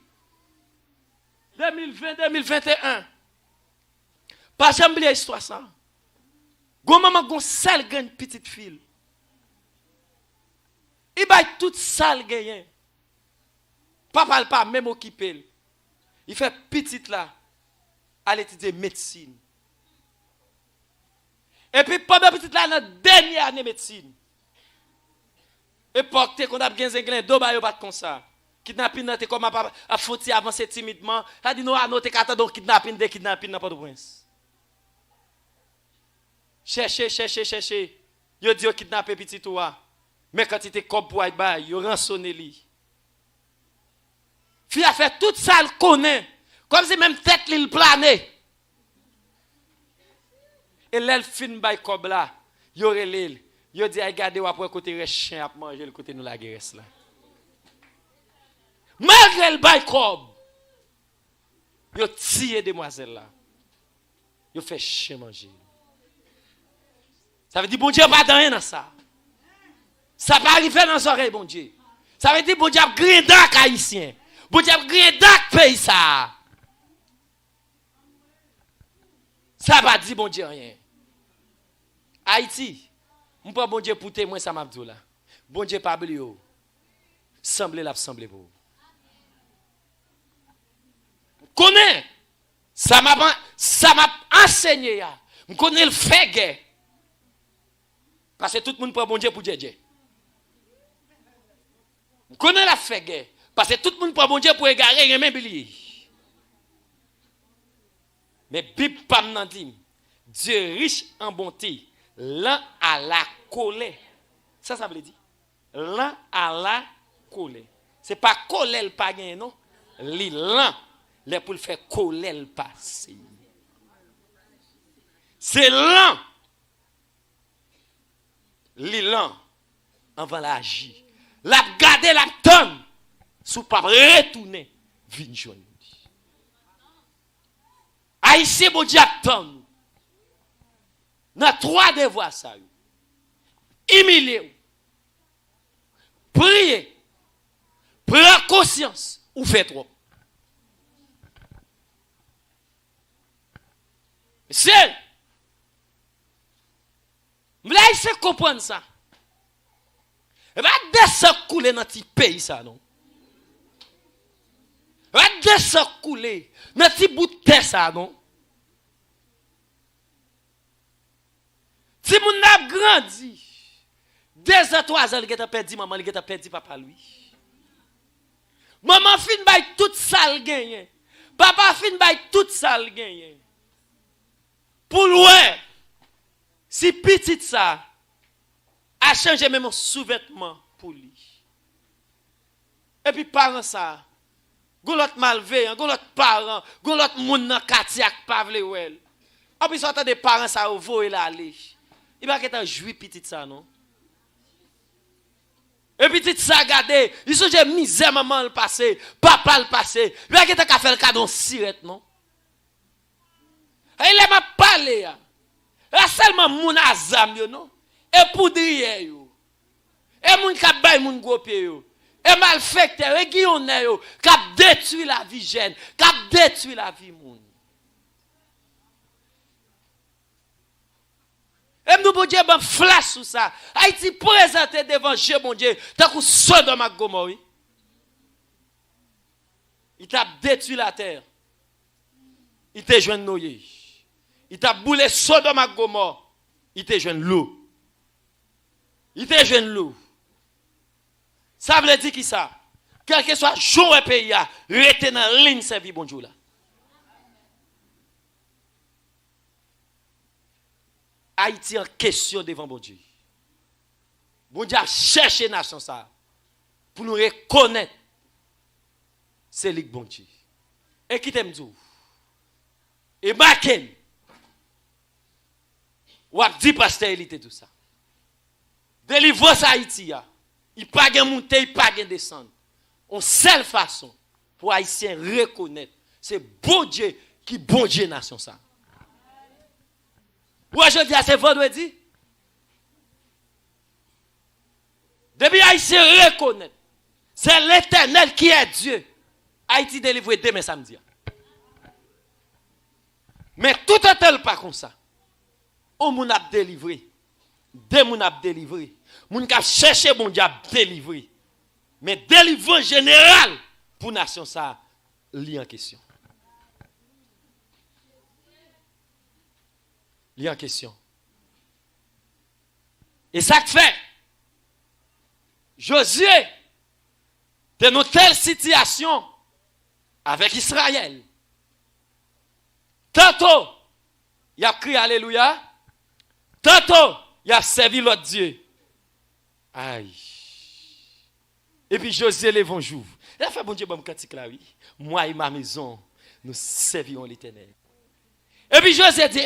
2020 2021. Pas jamais oublier histoire ça. Gon maman gon seul gagne petite fille. Il bay toute salle gagne. Papa pas même occupé. Il fait petite là, à étudier médecine. Et puis pendant petite là, dans la dernière année médecine, époque qu'on a bien zenglen, deux bails pas comme ça. Kidnapping n'a comme a fouti avancer timidement. Ça dit non à noter qu'attend donc kidnapping n'a pas de prince. Chercher. Yo dit yo kidnapper petit toi. Mais quand il était comme pour aller bail, yo rançonné li. Fille a fait tout ça, elle connaît. Comme si même tête l'il plané. Et l'elle fin by kob là. Yo relèl. Yo dit regardez après côté chien à manger le côté nous la guerre là. Malgré le by kob. Yo tire demoiselle là. Yo fait chien manger. Ça veut dire bon Dieu pas dans rien dans ça. Ça pas arriver dans oreilles bon Dieu. Ça veut dire bon Dieu a grindak haïtien. Bon Dieu grindak pays ça. Ça va dire bon Dieu rien. Haïti, on pas bon Dieu pour témoin ça m'a dit là. Bon Dieu pas blio. Semble la semble vous. Connais ça m'a enseigné ya. On connaît le fait guerre. Parce que tout le monde prend bon Dieu pour Dieu. On connaît la fait guerre. Parce que tout le monde prend bon Dieu pour égarer et même bilier. Mais Bible pas nan dit Dieu riche en bonté, lent à la colère. Ça veut dire lent à la colère. C'est pas colère le pas gain non, li lent les pour le faire colère le passer. C'est lent l'élan avant l'agir. La garder la tonne sous pas retourner vinn joindre. Haïtien bon Dieu attend nous. Dans trois devoirs ça. Humilier. Prier. Prends conscience ou fait trop. C'est là il se comprendre ça. Et va descendre couler dans petit pays ça non. Va descendre couler dans petit bout de terre ça non. Si moun n'a grandi 2 ans 3 ans il a perdu maman, il a perdu papa lui. Maman fin bay tout ça le gagne. Papa fin bay tout ça le gagne. Pour loin si petit ça a changé même un sous-vêtement pour lui. Et puis parents ça, gon l'autre malveillant, gon l'autre parent, gon l'autre moun nan quartier ak pa vle wel. En plus entend des parents ça voye la aller. Il va qu'être jouir petit ça non. Et petit ça regardez, il songe misère maman le passé, papa le passé. Il va qu'être ka faire le cadeau sirette non. Et il m'a parlé là. Là seulement moun azam yo non. Et poudrier yo. Et moun k'ap bay moun gros pied yo. Et malfecteur et guillonnaire yo k'ap détruit la vie jeune, k'ap détruit la vie moun. Et nous bon Dieu ben flash sur ça. Haïti présenté devant Dieu bon Dieu tant que Sodome et Gomorrhe. Il t'a détruit la terre. Il t'a joint noyer. Il t'a boulé Sodome et Gomorrhe. Il t'a joint l'eau. Il t'a joint l'eau. Ça veut dire qui ça? Quel que soit jour et pays, restez dans la ligne servie bon Dieu là. Haïti en question devant bon Dieu. Bon Dieu a cherché nation ça pour nous reconnaître c'est lui bon Dieu. Et qui t'aime tout. Et Maken ou a dit pasteur il était tout ça. Délivrance Haïti il pas gain monter, il pas gain descendre. En seule façon pour haïtien reconnaître c'est bon Dieu qui bon Dieu nation ça. Aujourd'hui, c'est vendredi. Depuis Haïtien reconnaît, c'est l'Éternel qui est Dieu. Haïti délivré demain samedi. Mais tout un tel pas comme ça. On moun a délivré. Deux moun a délivré. Moun ka cherché bon Dieu a délivré. Mais délivrance générale pour nation ça, li en question. Il y a une question. Et ça que fait, Josué, dans une telle situation avec Israël, tantôt, il a crié Alléluia, tantôt, il a servi l'autre Dieu. Aïe. Et puis Josué les vont jour. Il a fait bon Dieu, bon cantique là, oui. Moi et ma maison, nous servirons l'Éternel. Et puis Josué dit,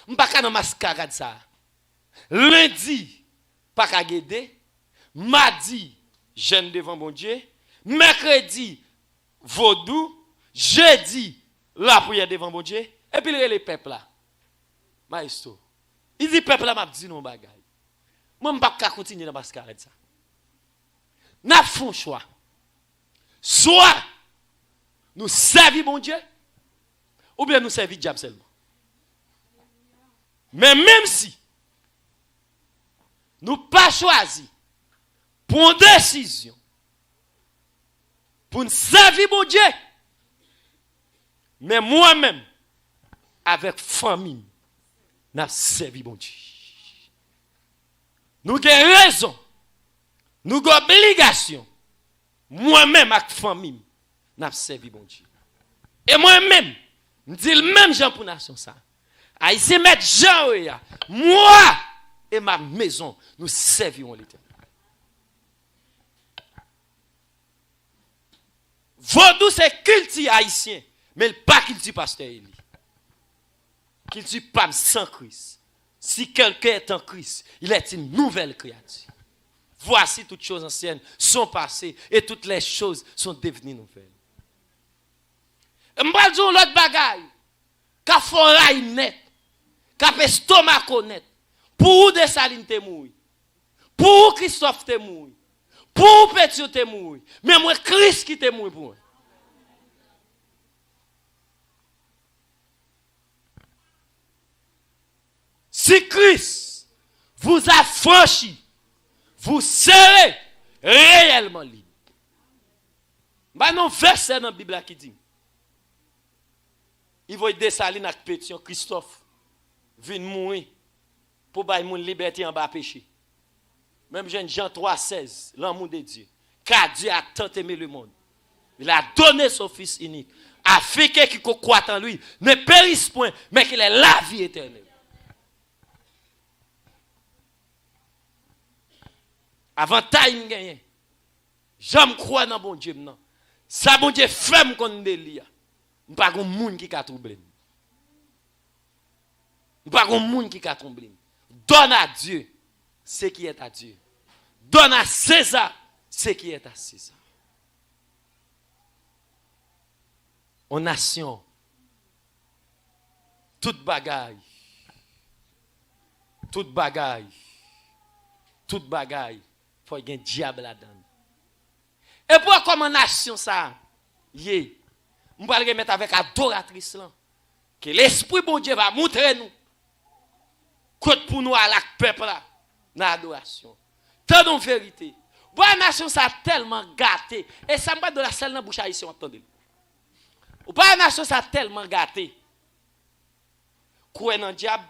m'pas dans mascarade ça. Lundi, pas qu'à guider. Mardi, jeûne devant bon Dieu. Mercredi, vaudou. Jeudi, la prière devant bon Dieu. Et puis les peuples là. Maestro. Il dit peuple là m'a dit non bagay. Moi m'pas qu'à continuer dans mascarade ça. N'a font choix. Soit nous servir bon Dieu ou bien nous servir diable seulement. Mais même si nous pas choisi pour une décision, pour nous servir mon Dieu, mais moi-même, avec famille, nous servi mon Dieu. Nous avons raison, nous avons obligation, moi-même avec famille, nous servi mon Dieu. Et moi-même, je dis le même genre pour nation ça. Haïtien mettre Jean, moi et ma maison, nous servirons l'Éternel. Vaudou c'est culture haïtien, mais pas culture pasteur Eli. Culture pas sans Christ. Si quelqu'un est en Christ, il est une nouvelle créature. Voici toutes choses anciennes sont passées et toutes les choses sont devenues nouvelles. Je vais dire l'autre bagaille. Qu'a foraille net. Qu'a estomac net. Pour Dessalines te mouri. Pour Christophe te mouri. Pour Pétion te mouri. Mais moi Christ qui te mouri pour moi. Si Christ vous a franchi, vous serez réellement libre. Bah non, verset dans la Bible qui dit. Il va Dessalines avec Pétion, Christophe, vient mourir pour bailler mon liberté en bas péché. Même Jean 3,16, l'amour de Dieu. Car Dieu a tant aimé le monde. Il a donné son Fils unique. Afin que qui croit en lui ne périsse point, mais qu'il ait la vie éternelle. Avant time gagné. J'aime croire dans bon Dieu non. Ça bon Dieu ferme qu'on délia. Pas gon monde qui ka troubler. Pas gon monde qui ka troubler. Donne à Dieu ce qui est à Dieu. Donne à César ce qui est à César. En nation, toute bagaille, faut y un diable là-dedans. Et pour comme en nation ça, on va le remettre avec adoratrice là, que l'esprit bon Dieu va montrer nous, côté pour nous à la peuple là, dans l'adoration. Tant de vérité. Bonne nation ça tellement gâté, et ça me va de la selle dans bouche haïtienne, attendez. Ou pas nation ça tellement gâté. Quoi dans diable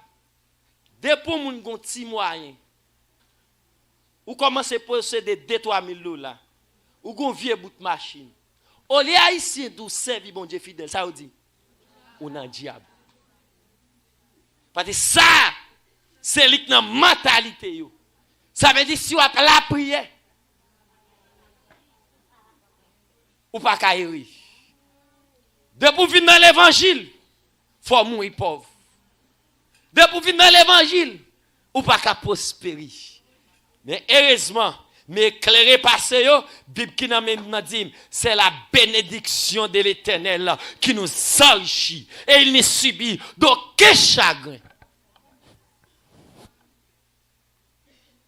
depuis moun gon ti moyen. Ou commence à posséder 2-3 000 $, ou gon vieux bout de machine. Au lieu haïtien d'où servir bon Dieu fidèle, ça veut dire ou nan diable. Parce que ça c'est lik nan mentalité yo. Ça veut dire si ou a la prière ou pas kairi. Depuis venir dans l'évangile, faut mourir pauvre. Depuis venir dans l'évangile, ou pas qu'à prospérer. Mais heureusement, mais éclairé passé yo, Bible qui nous dit, c'est la bénédiction de l'Éternel qui nous enrichit et il ne subit d'aucun chagrin.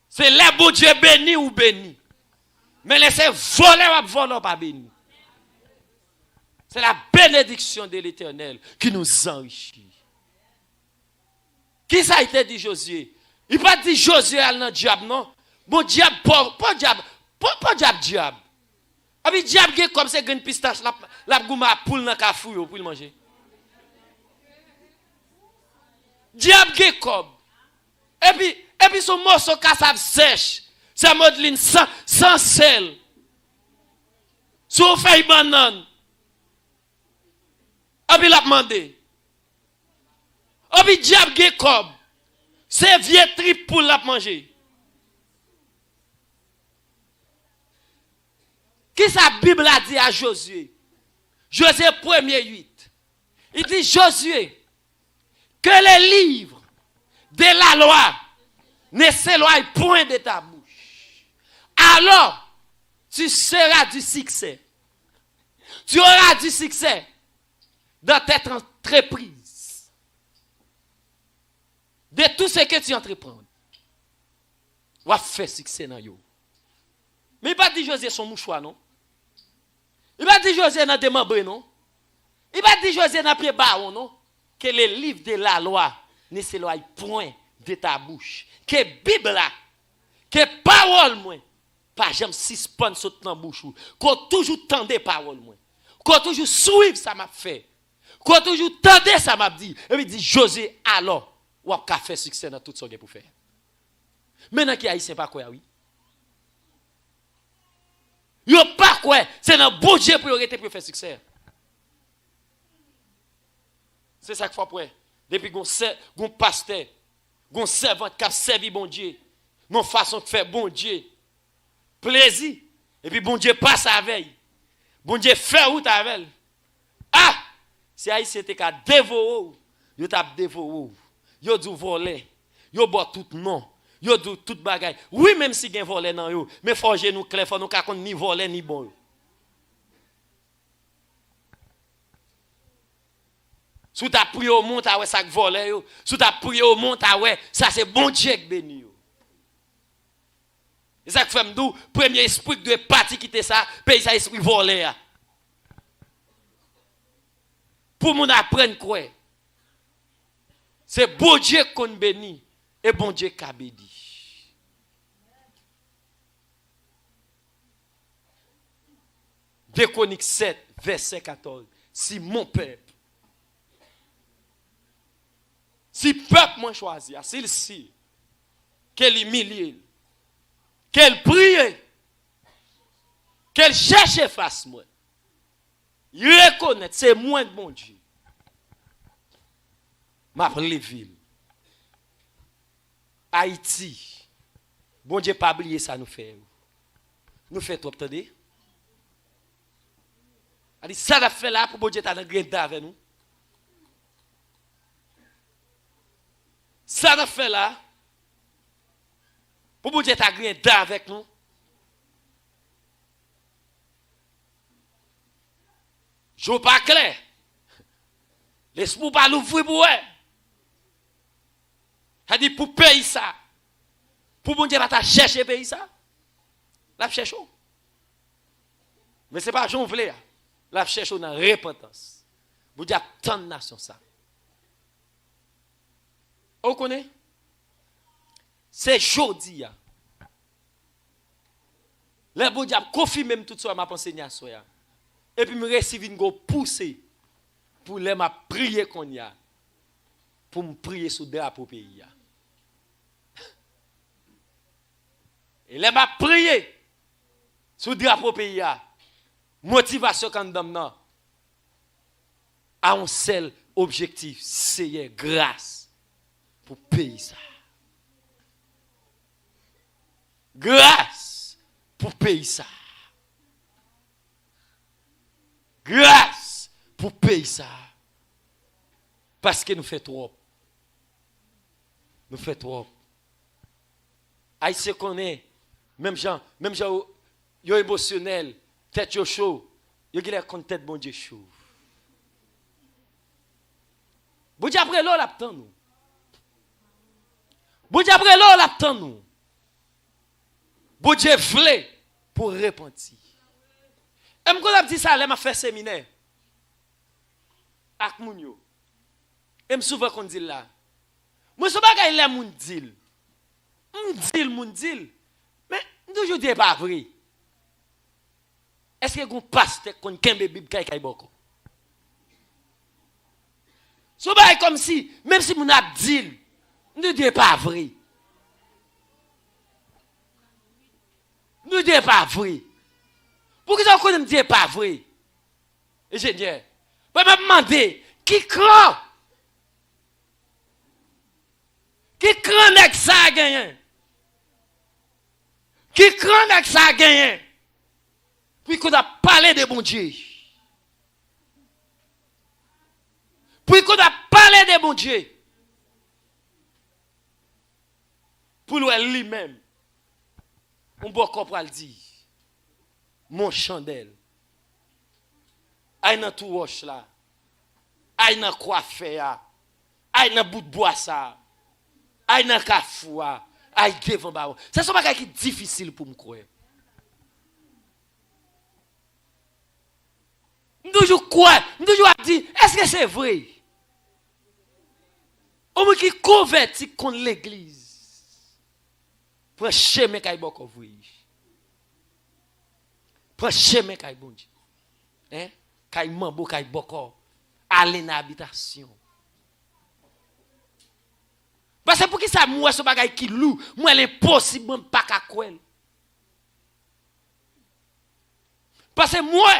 C'est là bon Dieu béni ou béni. Mais laissez voler ou pas béni. C'est la bénédiction de l'Éternel qui nous enrichit. Qui ça a été dit Josué? Il pas dit Josué à le diable, non? Bon diable, pas diable, pas diable. Ah oui, diable comme c'est une pistache, la gouma poule dans kafou pour le manger. Diable comme. Et puis son morceau cassave sèche, c'est modeline sans sel. Son feuille banane. Et puis la demandé. Et puis diable comme. C'est vieux trip pour la manger. Qui sa Bible a dit à Josué? Josué 1er 8. Il dit Josué, que les livres de la loi ne s'éloignent point de ta bouche. Alors, tu seras du succès. Tu auras du succès dans tes entreprises. De tout ce que tu entreprends. Tu vas faire succès dans yo. Mais il va dire Josué son mouchoir, non? Il va dire Josué dans des membres, non? Il va dire Josué dans pied baron, non? Que les livres de la loi ne s'éloignent point de ta bouche. Que Bible là, que parole moins, pas jamais suspendre saute dans bouche ou. Qu'on toujours tendez parole moins. Qu'on toujours suivre ça m'a fait. Qu'on toujours tendez ça m'a dit. Et puis dit Josué alors, ou a faire succès dans tout ce qu'il pour faire. Maintenant qui haïtien pas quoi oui. Yo pas quoi, c'est dans bon Dieu pour arrêter pour faire succès. C'est ça qu'il faut pour. Depuis gon pasteur, gon servant qui a servi bon Dieu, non façon de faire bon Dieu. Plaisir. Et puis bon Dieu passe avec. Bon Dieu fait route avec. Ah, si haïtien était qu'à dévorer, yo t'a dévoré. Yo dû voler. Yo boit tout non. Yo tout bagay. Oui, même si gen volé nan yo, mais faut nous clair, faut nous ka kon ni volé ni bon. Sous ta prié au monde, ouais ça volé yo. Sous ta prié au monde, ouais ça c'est bon Dieu qui béni yo. Et ça que fait m'dou, premier esprit de parti quitter ça, pays ça esprit volé. Pour moun apprendre quoi. C'est bon Dieu qu'on bénit et bon Dieu qui a béni. Chroniques 7, verset 14. Si mon peuple, si peuple m'a choisi, s'il si, qu'elle humilie, qu'elle prie, qu'elle cherche face moi, il reconnaît, c'est moi de mon Dieu. Ma ville. Haïti. Bon Dieu, pas oublier ça nous fait. Nous fait trop, attendez. A dit, ça l'a fait là pour bon Dieu t'as grand avec nous. Ça l'a fait là pour bon Dieu t'as grand avec nous. Je pas clair. L'esprit pas l'ouvrir pour eux. A dit pour payer ça. Pour bon Dieu va chercher payer ça. La cherche. Mais c'est pas Jean voulait. La cherche dans repentance. Vous dites tant de nations ça. Vous connaissez? C'est jodi. Le bon Dieu confirme même tout ça m'a enseigné à soya. Et puis me receive une go pousser pour les m'a prier qu'on y a. Pour me prier sous drapeau pays. Et les m'a prié sous drapeau pays. Motivation quand dame non a un seul objectif, c'est grâce pour payer ça. Grâce pour payer ça. Grâce pour payer ça. Parce que nous fait trop. Nous fait trop. Haïtien connaît même gens yo émotionnel, tête yo chaud, yo qui la tête bon Dieu chaud. Bon Dieu après l'eau l'attend nous. Bon Dieu après l'eau l'attend nous. Bon Dieu voulait pour repentir. Et me connais dit ça, elle m'a fait séminaire. Ak moun yo. Et me souvent qu'on dit là. Moi so bagay les moun dit. Moun dit. Mais toujours dit pas vrai. Est-ce que gon pasteur kon kembe Bible kay boko? So bagay comme si même si moun a dit, nous dit pas vrai. Nous dit pas vrai. Pourquoi ça qu'on me dit pas vrai? Ingénieur. Moi me demander qui cran? Qui cran avec ça gagné? Qui cran avec ça gagné? Puis qu'on a parlé de bon Dieu. Puis qu'on a parlé de bon Dieu. Pour lui-même. On peut comprendre dire. Mon chandelle. Aïe nan tout roche là. Aïe nan coiffeur. Aïe nan bout de bois ça. Aïe nan kafoua. Aïe devant ba. C'est ça bagay qui difficile pour me croire. Toujours quoi? Toujours dit, est-ce que c'est vrai? Au moins qui converti contre l'église. Pour chemin kay boko vrai. Pour chemin kay bon Dieu. Hein? Kay mambo kay boko. Aller dans habitation. Parce que pour qui ça moi ce bagay qui lou, moi l'impossible pas ka kwel. Parce que moi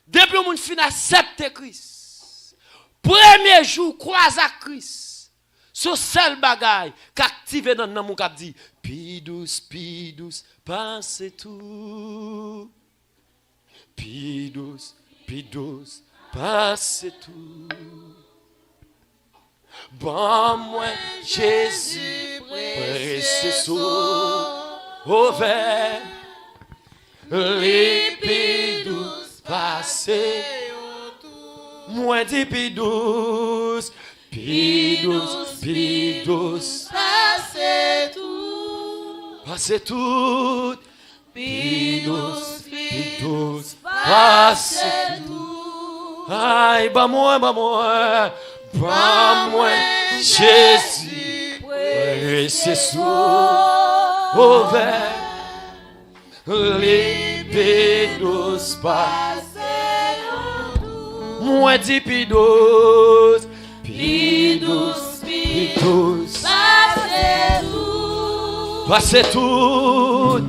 depuis mon fin accepter Christ. Premier jour croise à Christ. Ce seul bagay qu'activer dans mon cap dit pi douce passe tout. Pi douce passe tout. Bon moi Jésus précieux sauveur. Les pi douce passé. Moi dit pi douce. Pi douce, pi douce. Passez tout. Passez tout. Pi douce, Pi douce. Passez tout. Aïe, bah moi, Jésus, précieux sauveur, les pédos passés, moi dit pidos, passez tout, passez tout.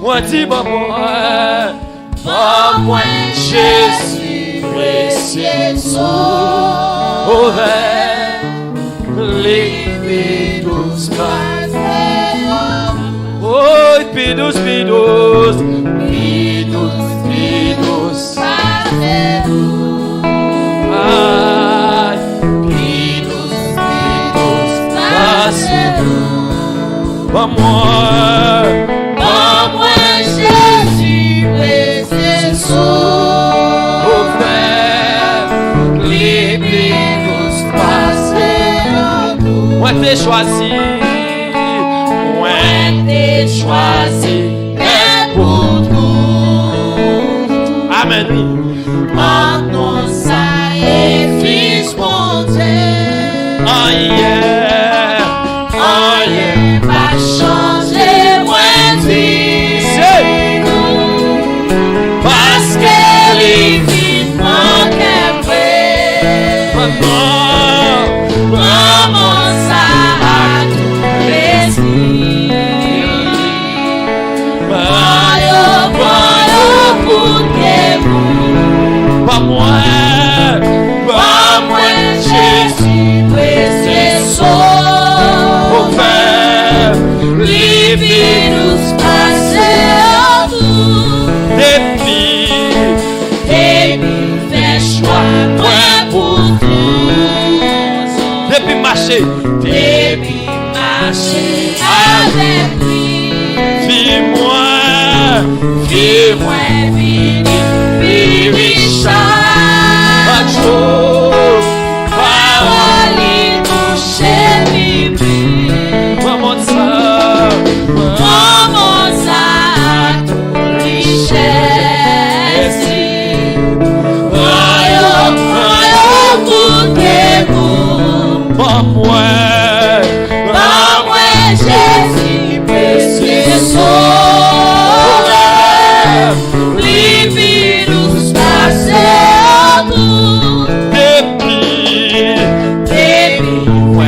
Moi dis bah moi Jésus précieux sauveur, les pédos passés. Oh pédos passés. Ah pédos passés. Bah moi Jésus, précieux sauveur, les pédos passés. Moi t'ai choisi, d'être pour tout. Amen, oui. Maintenant ça est fils mon Dieu. Oh yeah, Pas changer moi vie. Parce qu'elle est vite mon cœur. Maman ça a tout plaisir. Voyons pour que vous. pas moi, Jésus précieux sauveur. Les virus passés en tout. depuis, Fais choix moi pour tout. depuis marcher, Baby, marcher avec lui. vis-moi, Dis-moi, vini, Richard. Parole touché, bibi. maman ça, Maman, ça, richesse. Voyons, goûtez-vous. pas moi, Jésus, précieux sauveur. Les virus passés en tout. depuis,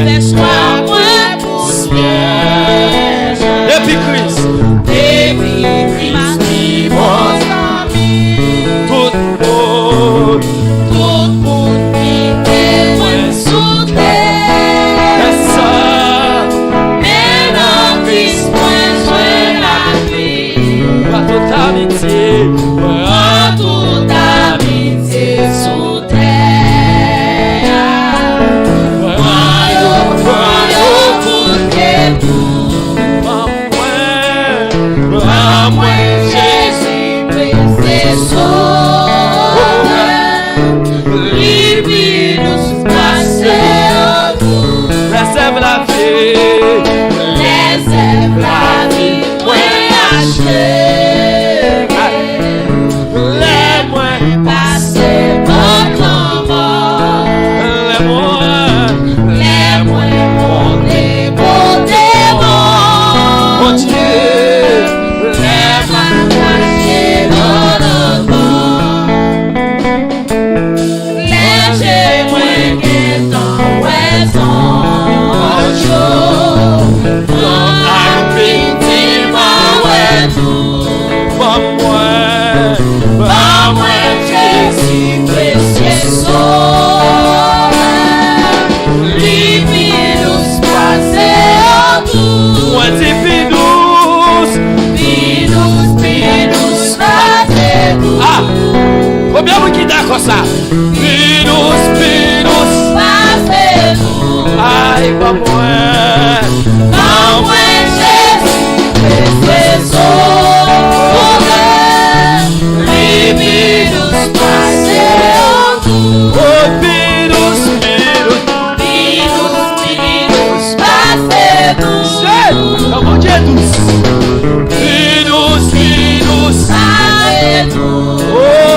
Laisse-moi moi pour siège. depuis Christ, Depuis mon ami. tout Tout monde qui témoigne sous terre. est ça, Mais dans Christ, moi, je la vie. pas toute amitié, Pas toute amitié sous terre. Voyons, goûtez-vous. pas moi, Jésus, précieux sauveur. Les virus passés en tout. réserve la vie, Laissez la